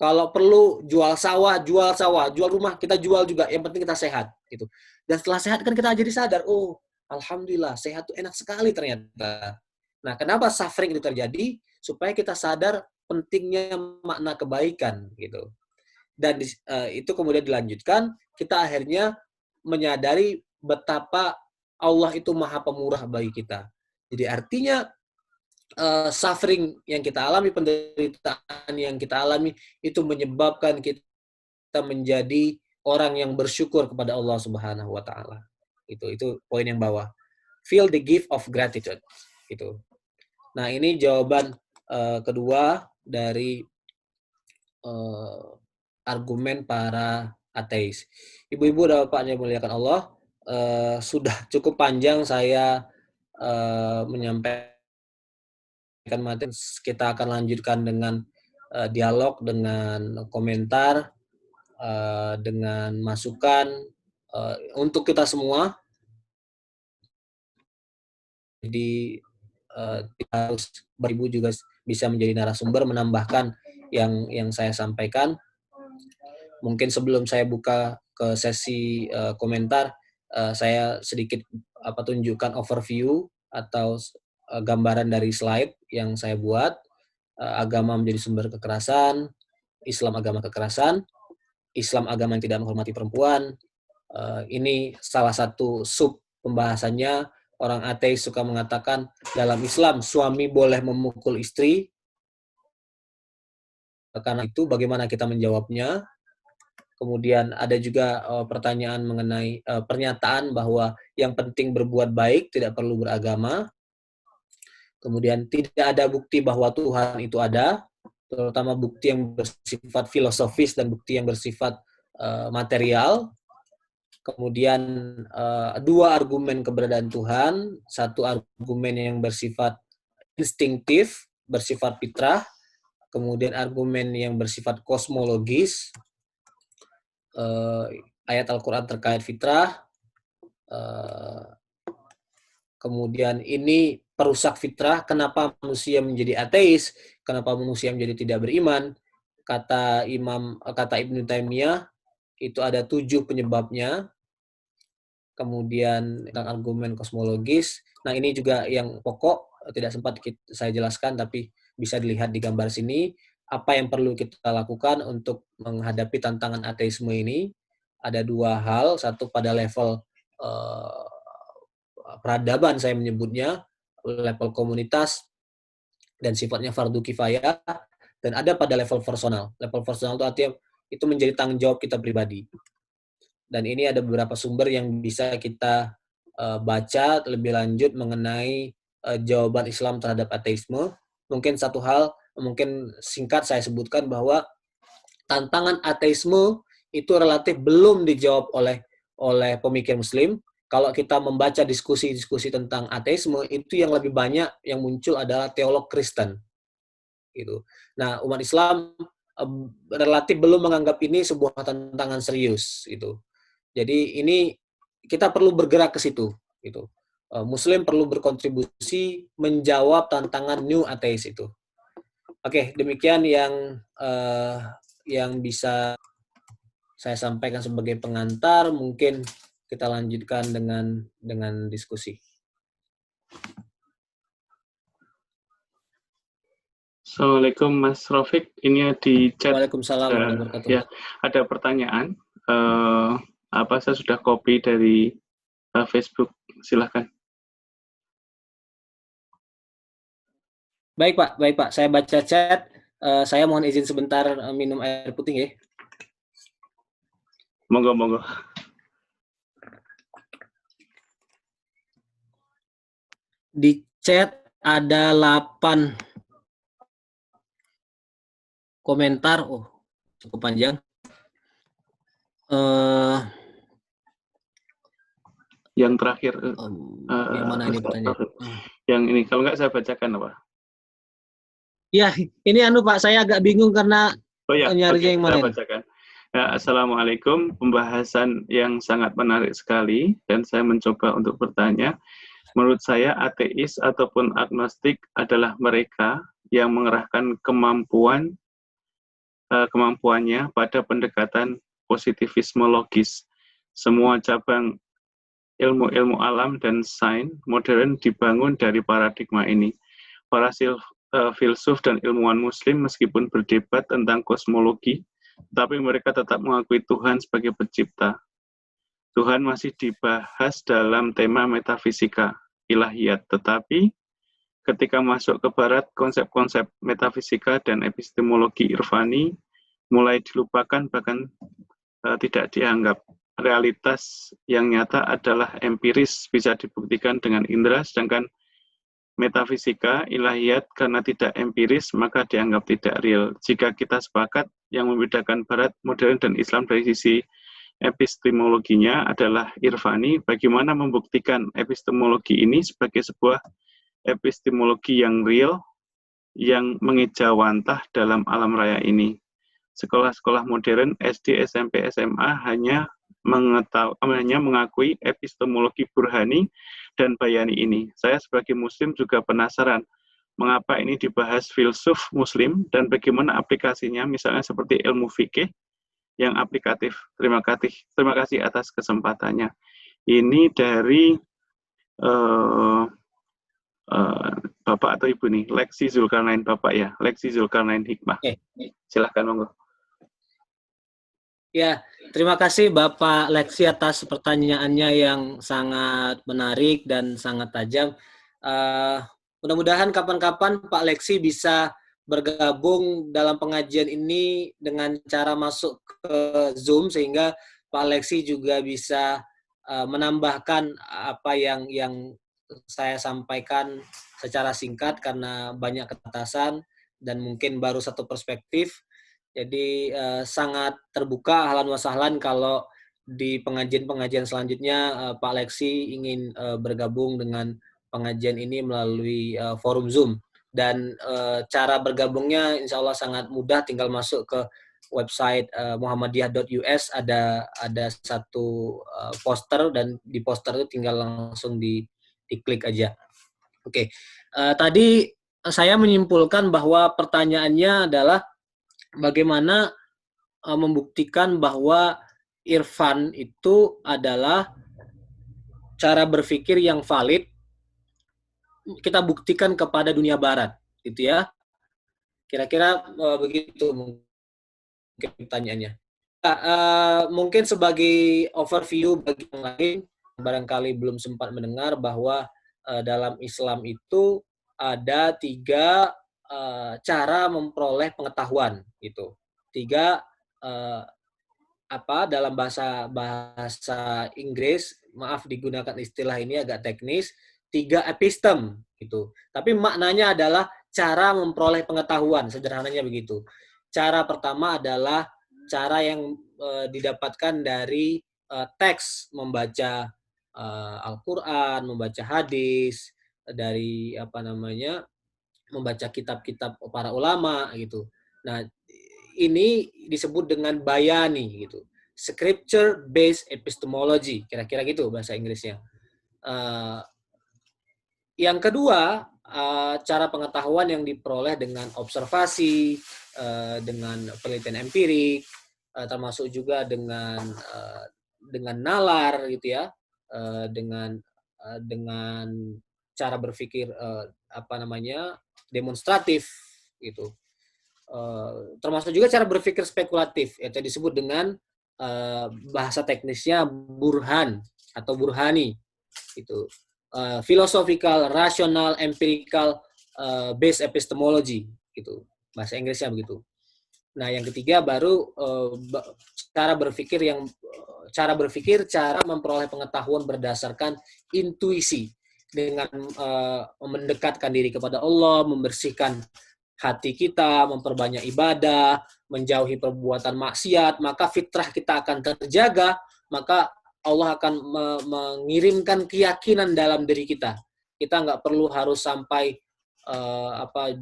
Kalau perlu jual sawah, jual rumah, kita jual juga. Yang penting kita sehat gitu. Dan setelah sehat kan kita jadi sadar, alhamdulillah sehat tuh enak sekali ternyata. Nah, kenapa suffering itu terjadi? Supaya kita sadar pentingnya makna kebaikan gitu. Dan itu kemudian dilanjutkan, kita akhirnya menyadari betapa Allah itu maha pemurah bagi kita. Jadi artinya suffering yang kita alami, penderitaan yang kita alami, itu menyebabkan kita menjadi orang yang bersyukur kepada Allah Subhanahu wa Ta'ala. Itu poin yang bawah. Feel the gift of gratitude. Gitu. Nah, ini jawaban kedua dari argumen para ateis. Ibu-ibu dan bapak yang dimuliakan Allah, sudah cukup panjang saya menyampaikan materi. Kita akan lanjutkan dengan dialog, dengan komentar, dengan masukan untuk kita semua. Jadi harus beribu juga bisa menjadi narasumber menambahkan yang saya sampaikan. Mungkin sebelum saya buka ke sesi komentar, saya sedikit tunjukkan overview atau gambaran dari slide yang saya buat. Agama menjadi sumber kekerasan, Islam agama kekerasan, Islam agama yang tidak menghormati perempuan. Ini salah satu sub pembahasannya. Orang ateis suka mengatakan dalam Islam suami boleh memukul istri. Karena itu bagaimana kita menjawabnya? Kemudian ada juga pertanyaan mengenai pernyataan bahwa yang penting berbuat baik, tidak perlu beragama. Kemudian tidak ada bukti bahwa Tuhan itu ada, terutama bukti yang bersifat filosofis dan bukti yang bersifat material. Kemudian dua argumen keberadaan Tuhan, satu argumen yang bersifat instinktif, bersifat fitrah, kemudian argumen yang bersifat kosmologis, ayat Al-Quran terkait fitrah, kemudian ini perusak fitrah, kenapa manusia menjadi ateis, kenapa manusia menjadi tidak beriman, kata Ibnu Taimiyah, itu ada 7 penyebabnya. Kemudian tentang argumen kosmologis. Nah, ini juga yang pokok, tidak sempat saya jelaskan, tapi bisa dilihat di gambar sini. Apa yang perlu kita lakukan untuk menghadapi tantangan ateisme ini? Ada 2 hal, satu pada level peradaban saya menyebutnya, level komunitas, dan sifatnya fardu kifayah, dan ada pada level personal. Level personal itu artinya itu menjadi tanggung jawab kita pribadi. Dan ini ada beberapa sumber yang bisa kita baca lebih lanjut mengenai jawaban Islam terhadap ateisme. Mungkin satu hal, mungkin singkat saya sebutkan bahwa tantangan ateisme itu relatif belum dijawab oleh pemikir Muslim. Kalau kita membaca diskusi-diskusi tentang ateisme, itu yang lebih banyak yang muncul adalah teolog Kristen. Gitu. Nah, umat Islam relatif belum menganggap ini sebuah tantangan serius. Gitu. Jadi ini kita perlu bergerak ke situ. Gitu. Muslim perlu berkontribusi menjawab tantangan new atheist itu. Oke, demikian yang bisa saya sampaikan sebagai pengantar. Mungkin kita lanjutkan dengan diskusi. Assalamualaikum Mas Rafiq. Ini di chat. Waalaikumsalam warahmatullahi wabarakatuh. Ya, ada pertanyaan. Saya sudah copy dari Facebook. Silahkan. Baik Pak. Saya baca chat. Saya mohon izin sebentar minum air putih ya. Monggo. Di chat ada 8 komentar. Oh, cukup panjang. Yang terakhir. Yang mana ini pertanyaan? Yang ini, kalau nggak saya bacakan apa? Ya, ini Pak, saya agak bingung karena nyarinya yang mana. Saya bacakan. Ya, Assalamualaikum, pembahasan yang sangat menarik sekali, dan saya mencoba untuk bertanya. Menurut saya, ateis ataupun agnostik adalah mereka yang mengerahkan kemampuannya pada pendekatan positivisme logis. Semua cabang ilmu alam dan sains modern dibangun dari paradigma ini. Para filsuf dan ilmuwan Muslim meskipun berdebat tentang kosmologi, tapi mereka tetap mengakui Tuhan sebagai pencipta. Tuhan masih dibahas dalam tema metafisika, ilahiyat, tetapi ketika masuk ke barat, konsep-konsep metafisika dan epistemologi irfani mulai dilupakan, bahkan tidak dianggap. Realitas yang nyata adalah empiris, bisa dibuktikan dengan indera, sedangkan metafisika, ilahiyat, karena tidak empiris, maka dianggap tidak real. Jika kita sepakat, yang membedakan barat, modern, dan Islam dari sisi epistemologinya adalah irfani, bagaimana membuktikan epistemologi ini sebagai sebuah epistemologi yang real, yang mengejawantah dalam alam raya ini. Sekolah-sekolah modern, SD, SMP, SMA hanya mengakui epistemologi burhani, dan Bayani ini. Saya sebagai Muslim juga penasaran mengapa ini dibahas filsuf Muslim dan bagaimana aplikasinya, misalnya seperti ilmu fikih yang aplikatif. Terima kasih atas kesempatannya. Ini dari Bapak atau Ibu nih, Leksi Zulkarnain Bapak ya, Leksi Zulkarnain Hikmah. Silahkan monggo. Ya, terima kasih Bapak Leksi atas pertanyaannya yang sangat menarik dan sangat tajam. Mudah-mudahan kapan-kapan Pak Leksi bisa bergabung dalam pengajian ini dengan cara masuk ke Zoom, sehingga Pak Leksi juga bisa menambahkan apa yang saya sampaikan secara singkat karena banyak keterbatasan dan mungkin baru satu perspektif. Jadi sangat terbuka, ahlan wa sahlan kalau di pengajian-pengajian selanjutnya Pak Leksi ingin bergabung dengan pengajian ini melalui forum Zoom. Dan cara bergabungnya insya Allah sangat mudah, tinggal masuk ke website muhammadiyah.us, ada satu poster, dan di poster itu tinggal langsung diklik aja. Oke. Tadi saya menyimpulkan bahwa pertanyaannya adalah bagaimana membuktikan bahwa irfan itu adalah cara berpikir yang valid, kita buktikan kepada dunia barat, gitu ya. Kira-kira begitu mungkin pertanyaannya. Mungkin sebagai overview bagi yang lain, barangkali belum sempat mendengar bahwa dalam Islam itu ada 3 cara memperoleh pengetahuan, gitu. 3 dalam bahasa Inggris, maaf digunakan istilah ini agak teknis, 3 epistem gitu. Tapi maknanya adalah cara memperoleh pengetahuan, sederhananya begitu. Cara pertama adalah cara yang didapatkan dari teks, membaca Al-Qur'an, membaca hadis, dari membaca kitab-kitab para ulama gitu. Nah, ini disebut dengan bayani gitu. Scripture based epistemology, kira-kira gitu bahasa Inggrisnya. Yang kedua, cara pengetahuan yang diperoleh dengan observasi, dengan penelitian empirik, termasuk juga dengan nalar gitu ya, dengan cara berpikir demonstratif gitu. Termasuk juga cara berpikir spekulatif, yaitu disebut dengan bahasa teknisnya burhan atau burhani, itu philosophical, rational, empirical based epistemology, gitu bahasa Inggrisnya begitu. Nah, yang ketiga baru cara memperoleh pengetahuan berdasarkan intuisi, dengan mendekatkan diri kepada Allah, membersihkan hati kita, memperbanyak ibadah, menjauhi perbuatan maksiat, maka fitrah kita akan terjaga, maka Allah akan mengirimkan keyakinan dalam diri kita. Kita nggak perlu harus sampai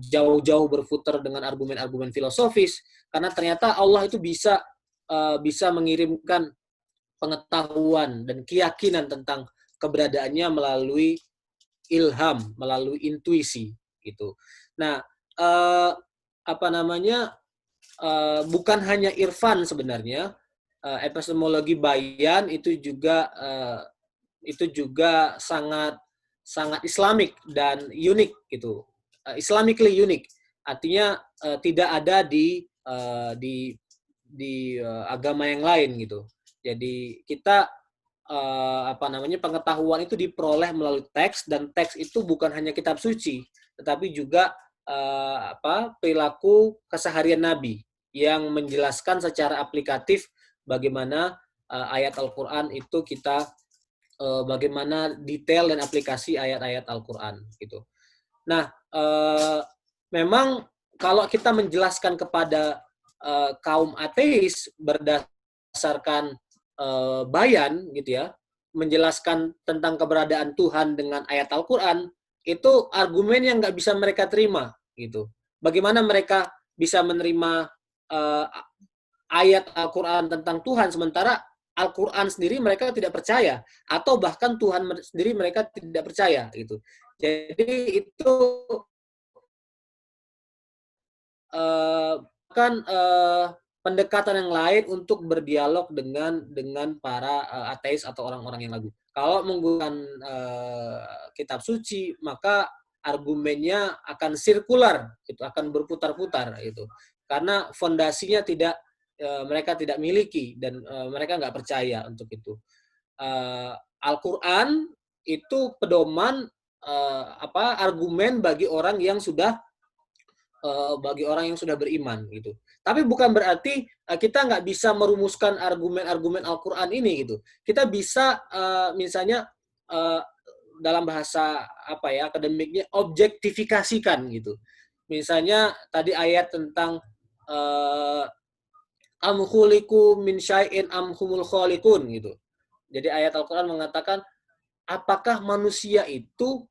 jauh-jauh berputar dengan argumen-argumen filosofis, karena ternyata Allah itu bisa mengirimkan pengetahuan dan keyakinan tentang keberadaannya melalui ilham, melalui intuisi gitu. Nah, bukan hanya irfan sebenarnya, epistemologi bayan itu juga sangat Islamik dan unik gitu. Islamically unique, artinya tidak ada di agama yang lain gitu. Jadi kita pengetahuan itu diperoleh melalui teks, dan teks itu bukan hanya kitab suci, tetapi juga perilaku keseharian Nabi yang menjelaskan secara aplikatif bagaimana ayat Al-Qur'an itu kita bagaimana detail dan aplikasi ayat-ayat Al-Qur'an gitu. Nah, memang kalau kita menjelaskan kepada kaum ateis berdasarkan bayan gitu ya, menjelaskan tentang keberadaan Tuhan dengan ayat Al-Qur'an, itu argumen yang nggak bisa mereka terima gitu. Bagaimana mereka bisa menerima ayat Al-Qur'an tentang Tuhan sementara Al-Quran sendiri mereka tidak percaya, atau bahkan Tuhan sendiri mereka tidak percaya gitu. Jadi itu kan pendekatan yang lain untuk berdialog dengan para ateis atau orang-orang yang ragu. Kalau menggunakan kitab suci, maka argumennya akan sirkular, itu akan berputar-putar itu. Karena fondasinya mereka tidak miliki dan mereka nggak percaya untuk itu. Al-Quran itu pedoman argumen bagi orang yang sudah beriman gitu. Tapi bukan berarti kita nggak bisa merumuskan argumen-argumen Al-Quran ini gitu. Kita bisa misalnya dalam bahasa akademiknya objektifikasikan gitu. Misalnya tadi ayat tentang am khuliqu min syai'in am humul khaliqun gitu. Jadi ayat Al-Quran mengatakan apakah manusia itu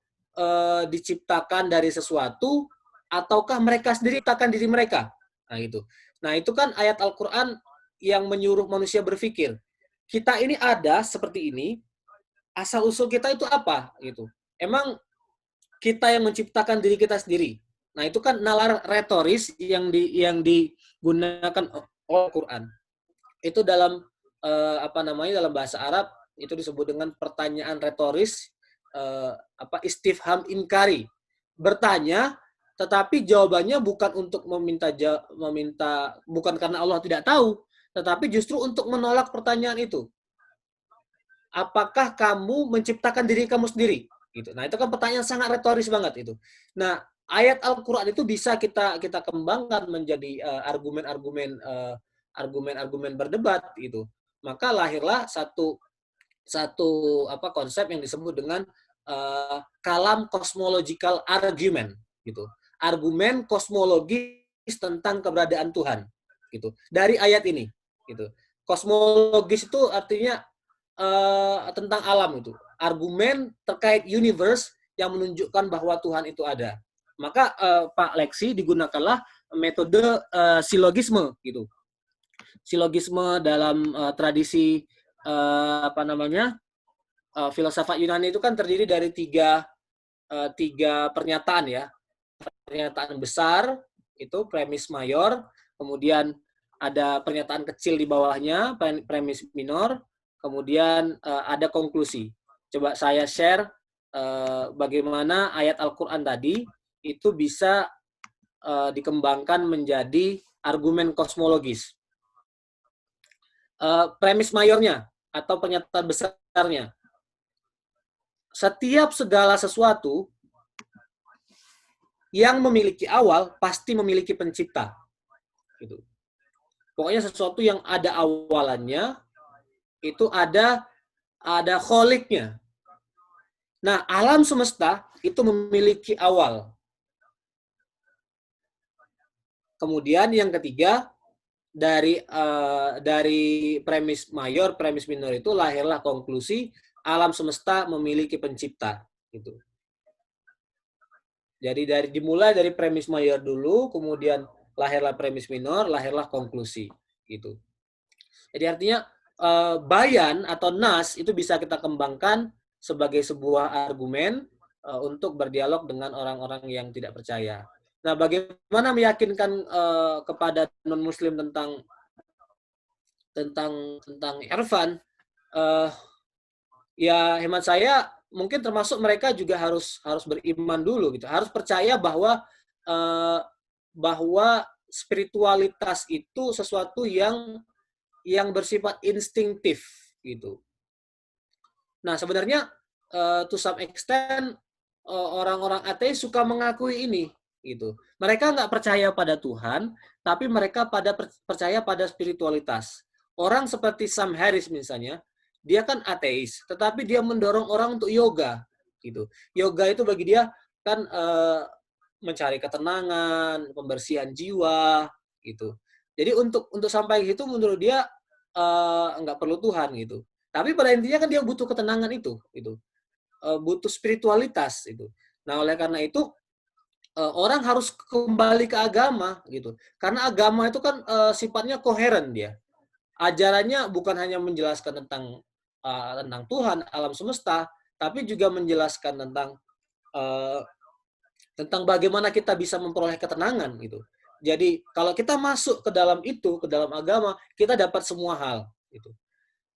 diciptakan dari sesuatu ataukah mereka sendiri ciptakan diri mereka? Nah, itu. Nah, itu kan ayat Al-Quran yang menyuruh manusia berpikir. Kita ini ada seperti ini, asal-usul kita itu apa? Gitu. Emang kita yang menciptakan diri kita sendiri. Nah, itu kan nalar retoris yang digunakan oleh Al-Quran. Itu dalam dalam bahasa Arab itu disebut dengan pertanyaan retoris, istifham inkari. Bertanya tetapi jawabannya bukan untuk meminta bukan karena Allah tidak tahu, tetapi justru untuk menolak pertanyaan itu. Apakah kamu menciptakan diri kamu sendiri? Gitu. Nah, itu kan pertanyaan sangat retoris banget itu. Nah, ayat Al-Qur'an itu bisa kita kembangkan menjadi argumen-argumen berdebat gitu. Maka lahirlah satu konsep yang disebut dengan kalam cosmological argument gitu. Argumen kosmologis tentang keberadaan Tuhan gitu. Dari ayat ini gitu. Kosmologis itu artinya tentang alam itu. Argumen terkait universe yang menunjukkan bahwa Tuhan itu ada. Maka Pak Lexi digunakanlah metode silogisme gitu. Silogisme dalam tradisi filsafat Yunani itu kan terdiri dari tiga pernyataan ya. Pernyataan besar itu premis mayor, kemudian ada pernyataan kecil di bawahnya premis minor, kemudian ada konklusi. Coba saya share bagaimana ayat Al-Quran tadi itu bisa dikembangkan menjadi argumen kosmologis. Premis mayornya atau pernyataan besarnya. Setiap segala sesuatu yang memiliki awal pasti memiliki pencipta. Gitu. Pokoknya sesuatu yang ada awalannya itu ada kholiknya. Nah, alam semesta itu memiliki awal. Kemudian yang ketiga dari premis mayor, premis minor itu lahirlah konklusi alam semesta memiliki pencipta. Gitu. Jadi dimulai dari premis mayor dulu, kemudian lahirlah premis minor, lahirlah konklusi, gitu. Jadi artinya bayan atau nas itu bisa kita kembangkan sebagai sebuah argumen untuk berdialog dengan orang-orang yang tidak percaya. Nah, bagaimana meyakinkan kepada non-Muslim tentang irfan? Ya hemat saya mungkin termasuk mereka juga harus beriman dulu gitu, harus percaya bahwa spiritualitas itu sesuatu yang bersifat instingtif gitu. Nah sebenarnya to some extent orang-orang ateis suka mengakui ini gitu. Mereka nggak percaya pada Tuhan, tapi mereka percaya pada spiritualitas. Orang seperti Sam Harris misalnya, dia kan ateis, tetapi dia mendorong orang untuk yoga, gitu. Yoga itu bagi dia kan mencari ketenangan, pembersihan jiwa, gitu. Jadi untuk sampai itu menurut dia nggak perlu Tuhan, gitu. Tapi pada intinya kan dia butuh ketenangan itu, gitu. Butuh spiritualitas, itu. Nah oleh karena itu orang harus kembali ke agama, gitu. Karena agama itu kan sifatnya koheren dia. ajarannya bukan hanya menjelaskan tentang Tuhan, alam semesta, tapi juga menjelaskan uh, tentang bagaimana kita bisa memperoleh ketenangan gitu. Jadi kalau kita masuk ke dalam itu, ke dalam agama, kita dapat semua hal gitu.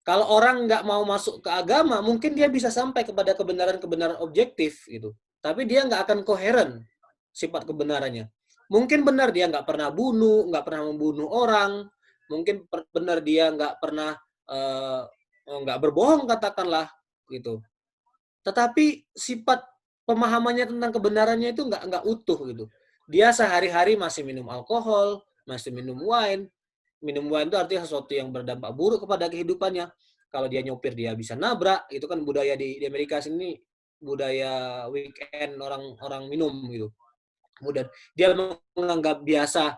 Kalau orang nggak mau masuk ke agama, mungkin dia bisa sampai kepada kebenaran-kebenaran objektif gitu. Tapi dia nggak akan koheren sifat kebenarannya. Mungkin benar dia nggak pernah bunuh, nggak pernah membunuh orang. Mungkin benar dia nggak berbohong katakanlah gitu. Tetapi sifat pemahamannya tentang kebenarannya itu nggak utuh gitu. Dia sehari-hari masih minum alkohol, masih minum wine. Minum wine itu artinya sesuatu yang berdampak buruk kepada kehidupannya. Kalau dia nyopir dia bisa nabrak, itu kan budaya di Amerika sini, budaya weekend orang minum gitu. Kemudian dia menganggap biasa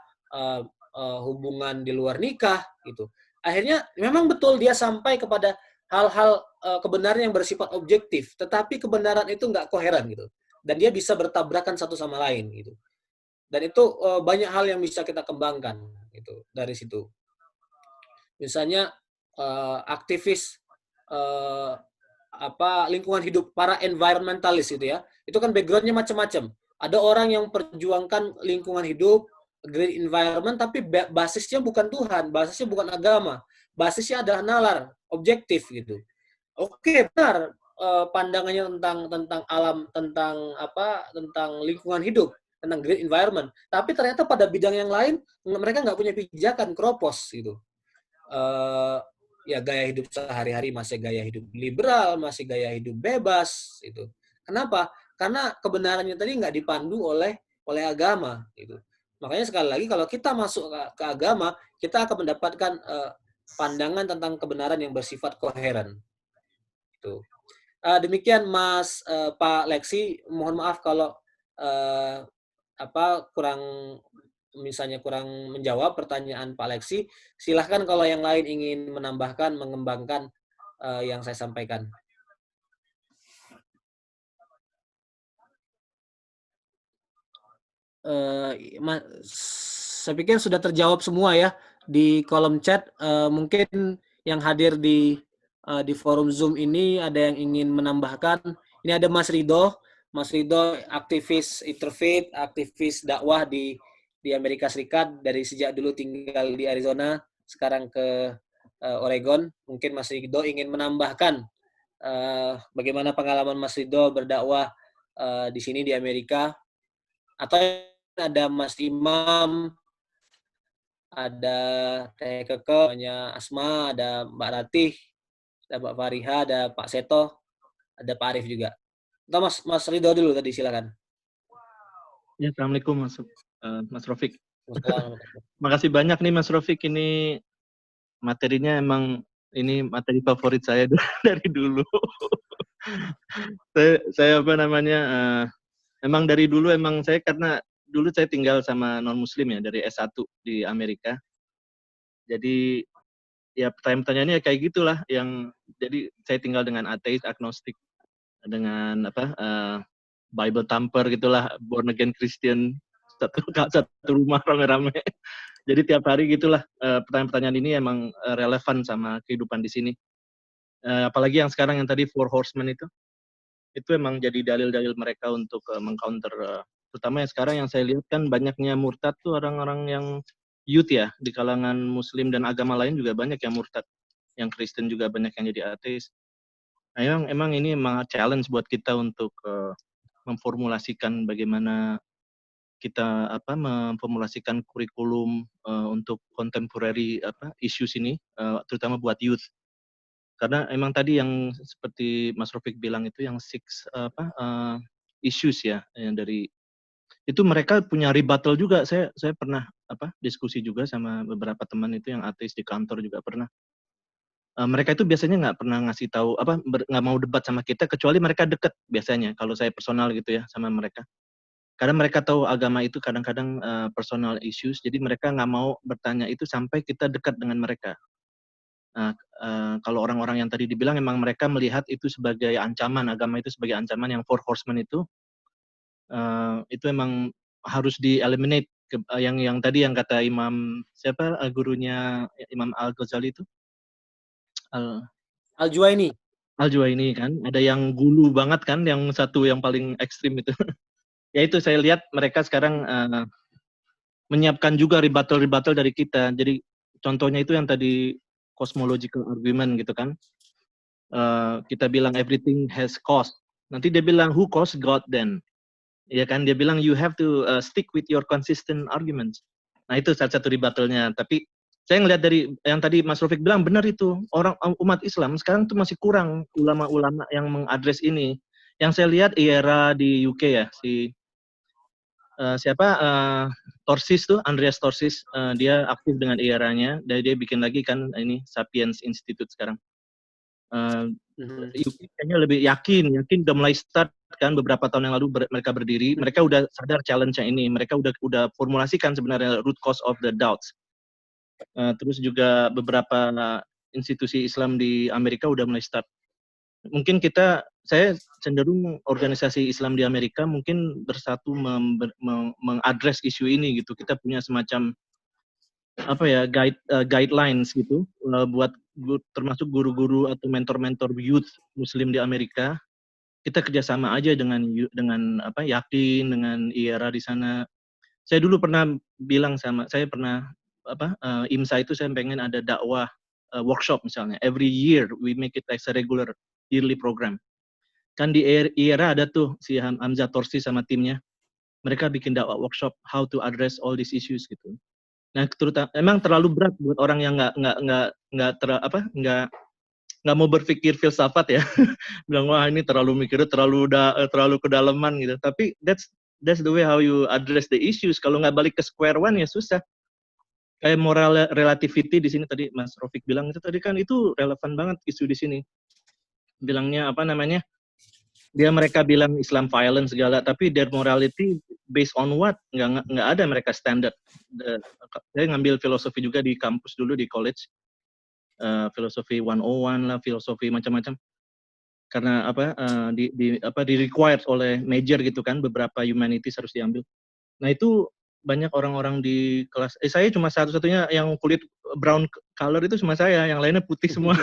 hubungan di luar nikah gitu. Akhirnya memang betul dia sampai kepada hal-hal kebenaran yang bersifat objektif, tetapi kebenaran itu nggak koheren gitu. Dan dia bisa bertabrakan satu sama lain gitu. Dan itu banyak hal yang bisa kita kembangkan gitu dari situ. Misalnya aktivis lingkungan hidup, para environmentalis gitu ya. Itu kan backgroundnya macam-macam. Ada orang yang perjuangkan lingkungan hidup, green environment, tapi basisnya bukan Tuhan, basisnya bukan agama, basisnya adalah nalar, objektif gitu. Oke, benar pandangannya tentang alam, tentang lingkungan hidup, tentang green environment. Tapi ternyata pada bidang yang lain mereka nggak punya pijakan, keropos gitu. Ya gaya hidup sehari-hari masih gaya hidup liberal, masih gaya hidup bebas itu. Kenapa? Karena kebenarannya tadi nggak dipandu oleh agama gitu. Makanya sekali lagi kalau kita masuk ke agama, kita akan mendapatkan pandangan tentang kebenaran yang bersifat koheren. Itu. Demikian Pak Leksi, mohon maaf kalau kurang menjawab pertanyaan Pak Leksi. Silahkan kalau yang lain ingin menambahkan, mengembangkan yang saya sampaikan. Saya pikir sudah terjawab semua ya di kolom chat. Mungkin yang hadir di forum Zoom ini ada yang ingin menambahkan. Ini ada Mas Rido. Mas Rido aktivis interfaith, aktivis dakwah di Amerika Serikat, dari sejak dulu tinggal di Arizona, sekarang ke Oregon. Mungkin Mas Rido ingin menambahkan bagaimana pengalaman Mas Rido berdakwah di sini di Amerika. Atau ada Mas Imam, ada Teh Keke, Asma, ada Mbak Ratih, ada Mbak Fariha, ada Pak Seto, ada Pak Arif juga. Atau Mas Ridho dulu tadi, silakan. Ya, Assalamualaikum Mas Rofik. Makasih banyak nih Mas Rofik, ini materinya emang ini materi favorit saya dari dulu. saya emang dari dulu saya karena dulu saya tinggal sama non-muslim ya dari S1 di Amerika. Jadi ya pertanyaan-pertanyaannya kayak gitulah, yang jadi saya tinggal dengan ateis, agnostik, dengan Bible thumper gitulah, born again Christian, satu rumah rame-rame. Jadi tiap hari gitulah pertanyaan-pertanyaan ini emang relevan sama kehidupan di sini. Apalagi yang sekarang yang tadi Four Horsemen itu emang jadi dalil-dalil mereka untuk mengcounter, terutama yang sekarang yang saya lihat kan banyaknya murtad tuh orang-orang yang youth ya, di kalangan Muslim dan agama lain juga banyak yang murtad, yang Kristen juga banyak yang jadi ateis. Nah, emang ini challenge buat kita untuk memformulasikan bagaimana kita memformulasikan kurikulum untuk contemporary issues ini, terutama buat youth. Karena emang tadi yang seperti Mas Rofik bilang itu yang issues ya, yang dari itu mereka punya rebuttal juga. Saya pernah diskusi juga sama beberapa teman itu yang ateis di kantor juga pernah. Mereka itu biasanya nggak pernah ngasih tahu nggak mau debat sama kita kecuali mereka deket biasanya, kalau saya personal gitu ya sama mereka. Karena mereka tahu agama itu kadang-kadang personal issues, jadi mereka nggak mau bertanya itu sampai kita dekat dengan mereka. Nah, kalau orang-orang yang tadi dibilang emang mereka melihat itu sebagai ancaman, agama itu sebagai ancaman, yang Four Horsemen itu emang harus di-eliminate. Yang tadi yang kata Imam, gurunya Imam Al-Ghazali itu, Al-Juwaini. Al-Juwaini kan, ada yang gulu banget kan, yang satu yang paling ekstrim itu. Ya itu saya lihat mereka sekarang menyiapkan juga rebuttal dari kita. Jadi contohnya itu yang tadi cosmological argument gitu kan. Kita bilang everything has cost. Nanti dia bilang who cost God then? Ya kan, dia bilang you have to stick with your consistent arguments. Nah itu salah satu rebuttalnya. Tapi saya ngelihat dari yang tadi Mas Rafiq bilang benar itu, orang umat Islam sekarang tuh masih kurang ulama-ulama yang mengadres ini. Yang saya lihat era di UK ya, si Torsis tuh, Andreas Torsis, dia aktif dengan IRA-nya, dan dia bikin lagi kan ini Sapiens Institute sekarang. UK kayaknya lebih yakin udah mulai start kan, beberapa tahun yang lalu mereka berdiri, mereka udah sadar challenge-nya ini, mereka udah formulasikan sebenarnya root cause of the doubts. Terus juga beberapa institusi Islam di Amerika udah mulai start. Mungkin saya cenderung organisasi Islam di Amerika mungkin bersatu mengadres isu ini gitu. Kita punya semacam guidelines gitu buat termasuk guru-guru atau mentor-mentor youth Muslim di Amerika. Kita kerjasama aja dengan yakin dengan IRA di sana. Saya dulu pernah bilang IMSA itu saya pengen ada dakwah workshop misalnya. Every year we make it as a regular yearly program. Kan di IRA ada tuh si Hamzah Torsi sama timnya. Mereka bikin dakwah workshop how to address all these issues gitu. Nah, terutama emang terlalu berat buat orang yang nggak mau berpikir filsafat ya. Bilang wah ini terlalu mikirnya terlalu kedalaman gitu. Tapi that's the way how you address the issues. Kalau nggak balik ke square one ya susah. Kayak moral relativity di sini tadi Mas Rafiq bilang itu tadi kan itu relevan banget isu di sini. Bilangnya mereka bilang Islam violence segala, tapi their morality based on what? Nggak ada mereka standard. Saya ngambil filosofi juga di kampus dulu di college, filosofi 101 lah, filosofi macam-macam. Karena di required oleh major gitu kan, beberapa humanities harus diambil. Nah itu banyak orang-orang di kelas. Saya cuma satu-satunya yang kulit brown color itu cuma saya, yang lainnya putih semua.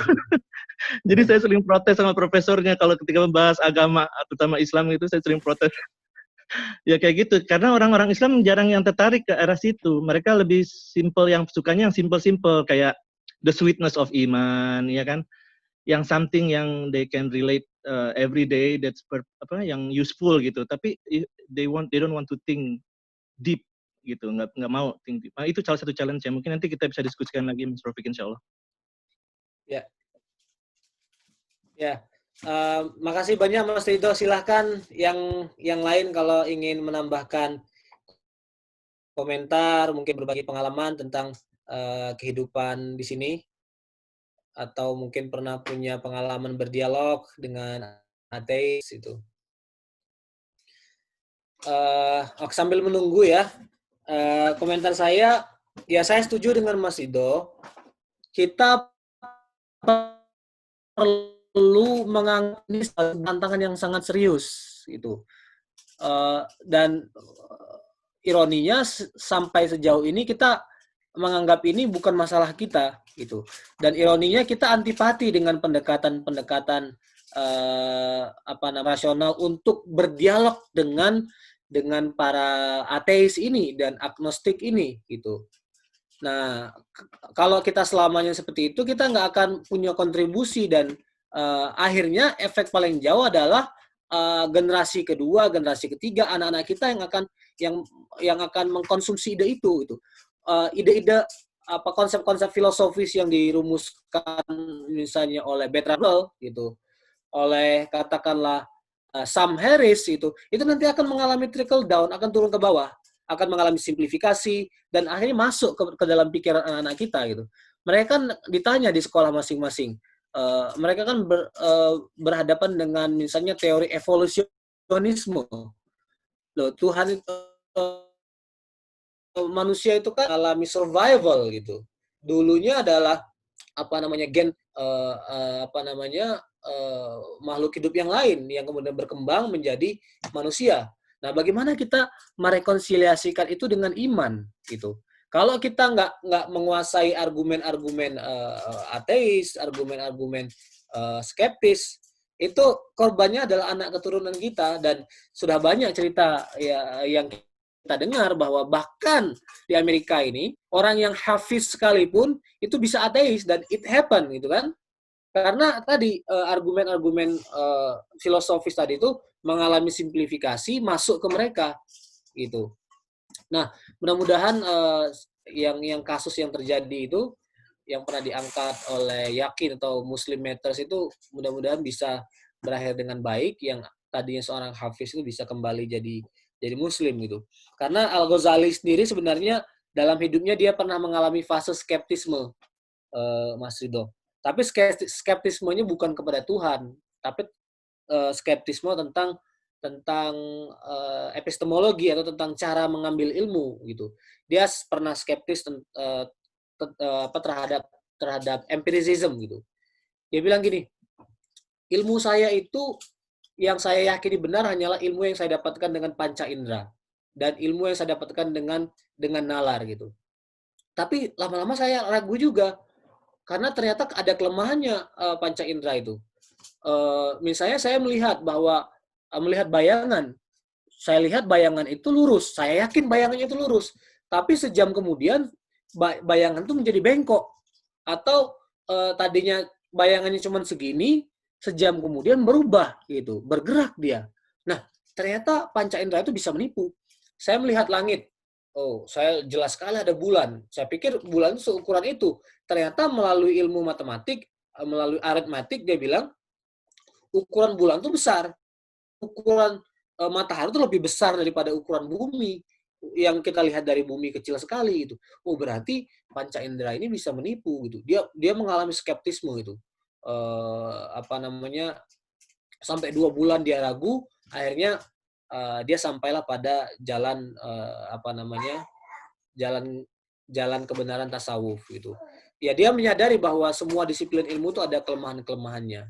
Jadi saya sering protes sama profesornya kalau ketika membahas agama, terutama Islam itu saya sering protes. Ya kayak gitu, karena orang-orang Islam jarang yang tertarik ke arah situ. Mereka lebih simple, yang sukanya yang simple-simple kayak the sweetness of iman, ya kan? Yang something yang they can relate every day, that's yang useful gitu. Tapi they don't want to think deep gitu, nggak mau think deep. Nah, itu salah satu challenge ya. Mungkin nanti kita bisa diskusikan lagi Mas Rafiq insyaallah. Ya, makasih banyak Mas Ridho. Silahkan yang lain kalau ingin menambahkan komentar, mungkin berbagi pengalaman tentang kehidupan di sini, atau mungkin pernah punya pengalaman berdialog dengan ateis itu. Sambil menunggu ya, komentar saya setuju dengan Mas Ridho. Kita perlu menganggap ini tantangan yang sangat serius gitu. Dan ironinya sampai sejauh ini kita menganggap ini bukan masalah kita gitu. Dan ironinya kita antipati dengan pendekatan rasional untuk berdialog dengan para ateis ini dan agnostik ini gitu. Nah, kalau kita selamanya seperti itu, kita nggak akan punya kontribusi dan akhirnya efek paling jauh adalah generasi kedua, generasi ketiga, anak-anak kita yang akan mengkonsumsi ide itu. Ide-ide konsep-konsep filosofis yang dirumuskan misalnya oleh Bertrand Russell gitu, oleh katakanlah Sam Harris itu nanti akan mengalami trickle down, akan turun ke bawah, akan mengalami simplifikasi dan akhirnya masuk ke dalam pikiran anak-anak kita gitu. Mereka kan ditanya di sekolah masing-masing. Mereka kan berhadapan dengan misalnya teori evolusionisme. Loh, Tuhan manusia itu kan alami survival gitu. Dulunya adalah makhluk hidup yang lain yang kemudian berkembang menjadi manusia. Nah, bagaimana kita merekonsiliasikan itu dengan iman gitu? Kalau kita nggak menguasai argumen-argumen ateis, argumen-argumen skeptis, itu korbannya adalah anak keturunan kita. Dan sudah banyak cerita ya yang kita dengar bahwa bahkan di Amerika ini orang yang hafiz sekalipun itu bisa ateis, dan it happen gitu kan. Karena tadi argumen-argumen filosofis tadi itu mengalami simplifikasi masuk ke mereka gitu. Nah, mudah-mudahan yang kasus yang terjadi itu yang pernah diangkat oleh Yakin atau Muslim Matters itu mudah-mudahan bisa berakhir dengan baik, yang tadinya seorang hafiz itu bisa kembali jadi muslim gitu. Karena Al-Ghazali sendiri sebenarnya dalam hidupnya dia pernah mengalami fase skeptisme, Mas Ridho. Tapi skeptismenya bukan kepada Tuhan, tapi skeptisme tentang epistemologi atau tentang cara mengambil ilmu gitu. Dia pernah skeptis terhadap empiricism gitu. Dia bilang gini, ilmu saya itu yang saya yakini benar hanyalah ilmu yang saya dapatkan dengan panca indera dan ilmu yang saya dapatkan dengan nalar gitu. Tapi lama-lama saya ragu juga karena ternyata ada kelemahannya panca indera itu. Misalnya saya melihat bayangan. Saya lihat bayangan itu lurus. Saya yakin bayangannya itu lurus. Tapi sejam kemudian bayangan itu menjadi bengkok. Atau tadinya bayangannya cuma segini, sejam kemudian berubah gitu, bergerak dia. Nah, ternyata panca indera itu bisa menipu. Saya melihat langit. Oh, saya jelas sekali ada bulan. Saya pikir bulan itu seukuran itu. Ternyata melalui ilmu matematik, melalui aritmatik dia bilang ukuran bulan itu besar. Ukuran matahari itu lebih besar daripada ukuran bumi yang kita lihat dari bumi kecil sekali gitu. Oh, berarti panca indera ini bisa menipu gitu. Dia mengalami skeptisme itu. Sampai 2 bulan dia ragu, akhirnya dia sampailah pada jalan jalan kebenaran tasawuf gitu. Ya, dia menyadari bahwa semua disiplin ilmu itu ada kelemahan-kelemahannya.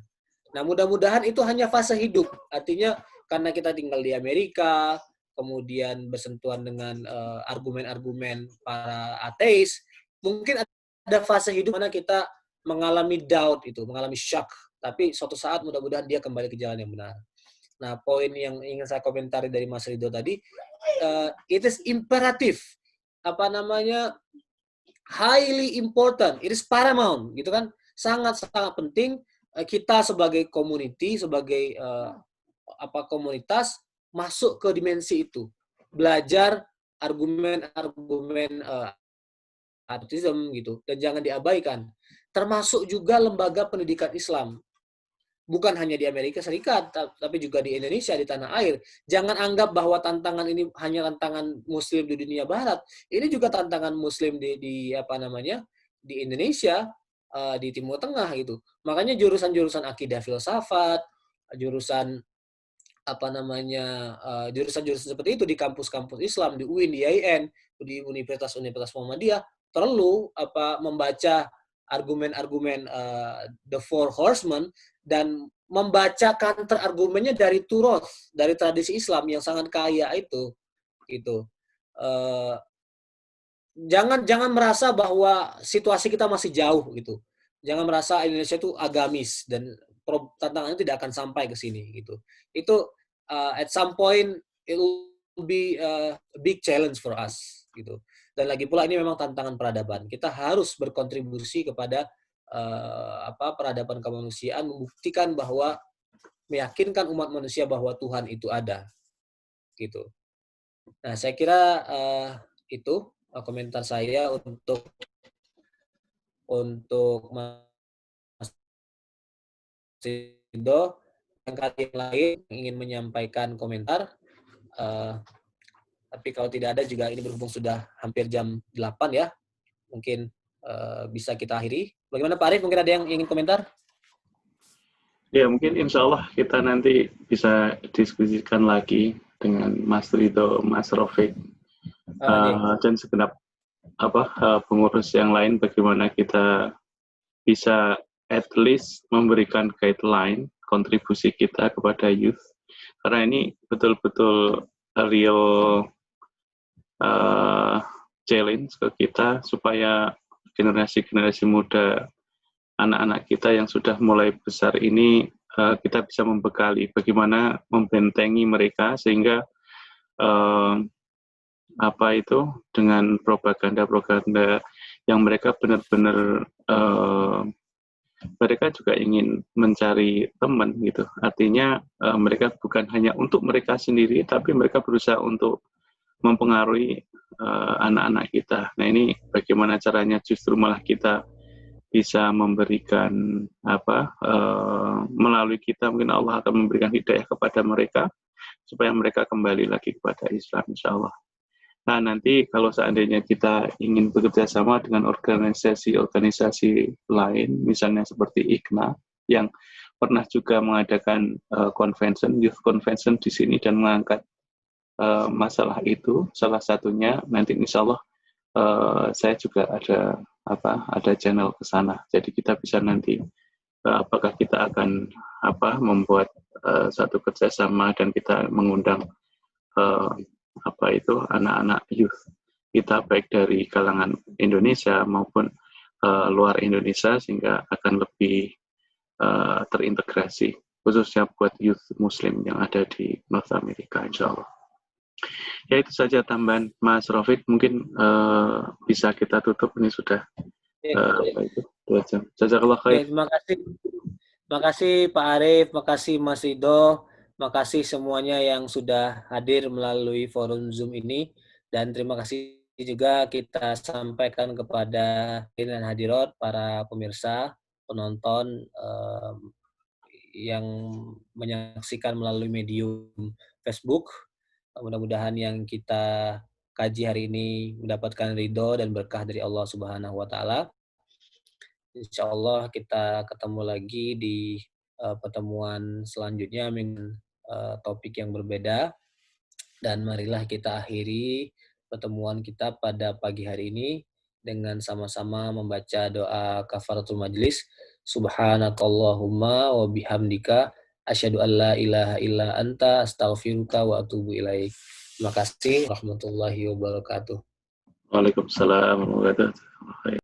Nah, mudah-mudahan itu hanya fase hidup. Artinya karena kita tinggal di Amerika, kemudian bersentuhan dengan argumen-argumen para ateis, mungkin ada fase hidup mana kita mengalami doubt itu, mengalami shock. Tapi suatu saat mudah-mudahan dia kembali ke jalan yang benar. Nah, poin yang ingin saya komentari dari Mas Ridho tadi, it is imperative, highly important, it is paramount, gitu kan? Sangat-sangat penting kita sebagai community, sebagai komunitas masuk ke dimensi itu, belajar argumen-argumen ateisme gitu, dan jangan diabaikan. Termasuk juga lembaga pendidikan Islam, bukan hanya di Amerika Serikat, tapi juga di Indonesia, di tanah air. Jangan anggap bahwa tantangan ini hanya tantangan Muslim di dunia Barat. Ini juga tantangan Muslim di Indonesia, di Timur Tengah gitu. Makanya jurusan-jurusan akidah filsafat, jurusan jurusan-jurusan seperti itu di kampus-kampus Islam, di UIN, di IAIN, di Universitas Muhammadiyah perlu membaca argumen-argumen The Four Horsemen dan membaca counter argumennya dari Turoth, dari tradisi Islam yang sangat kaya itu gitu. Jangan merasa bahwa situasi kita masih jauh gitu. Jangan merasa Indonesia itu agamis dan tantangannya tidak akan sampai ke sini gitu. Itu at some point it will be a big challenge for us gitu. Dan lagi pula ini memang tantangan peradaban. Kita harus berkontribusi kepada peradaban kemanusiaan, membuktikan bahwa meyakinkan umat manusia bahwa Tuhan itu ada gitu. Nah, saya kira itu komentar saya untuk Mas Ridho. Yang lain ingin menyampaikan komentar, tapi kalau tidak ada juga, ini berhubung sudah hampir jam 8 ya, mungkin bisa kita akhiri. Bagaimana Pak Arif, mungkin ada yang ingin komentar? Ya, mungkin insya Allah kita nanti bisa diskusikan lagi dengan Mas Ridho, Mas Rafiq, dan segenap pengurus yang lain, bagaimana kita bisa at least memberikan guideline kontribusi kita kepada youth, karena ini betul-betul real challenge ke kita supaya generasi-generasi muda, anak-anak kita yang sudah mulai besar ini kita bisa membekali bagaimana membentengi mereka sehingga dengan propaganda-propaganda yang mereka benar-benar mereka juga ingin mencari teman gitu. Artinya mereka bukan hanya untuk mereka sendiri, tapi mereka berusaha untuk mempengaruhi anak-anak kita. Nah ini bagaimana caranya justru malah kita bisa memberikan melalui kita mungkin Allah akan memberikan hidayah kepada mereka supaya mereka kembali lagi kepada Islam insya Allah. Nah nanti kalau seandainya kita ingin bekerja sama dengan organisasi-organisasi lain, misalnya seperti IGNA yang pernah juga mengadakan youth convention di sini dan mengangkat masalah itu, salah satunya nanti insya Allah saya juga ada channel ke sana. Jadi kita bisa nanti apakah kita akan membuat satu kerjasama dan kita mengundang anak-anak youth kita baik dari kalangan Indonesia maupun luar Indonesia sehingga akan lebih terintegrasi khususnya buat youth Muslim yang ada di North America insya Allah. Ya itu saja tambahan Mas Rafiq, mungkin bisa kita tutup, ini sudah 2 jam. Jazakallah khair. Terima kasih Pak Arif, makasih Mas Ridho, makasih semuanya yang sudah hadir melalui forum Zoom ini, dan terima kasih juga kita sampaikan kepada hadirin dan hadirat, para pemirsa, penonton yang menyaksikan melalui medium Facebook. Mudah-mudahan yang kita kaji hari ini mendapatkan ridho dan berkah dari Allah Subhanahu wa Ta'ala. Insya Allah kita ketemu lagi di pertemuan selanjutnya dengan topik yang berbeda. Dan marilah kita akhiri pertemuan kita pada pagi hari ini dengan sama-sama membaca doa kafaratul majlis. Subhanakallahumma wa bihamdika asyhadu an la ilaha illa anta astaghfiruka wa atubu ilaik. Terima kasih warahmatullahi wabarakatuh. Waalaikumsalam warahmatullahi wabarakatuh.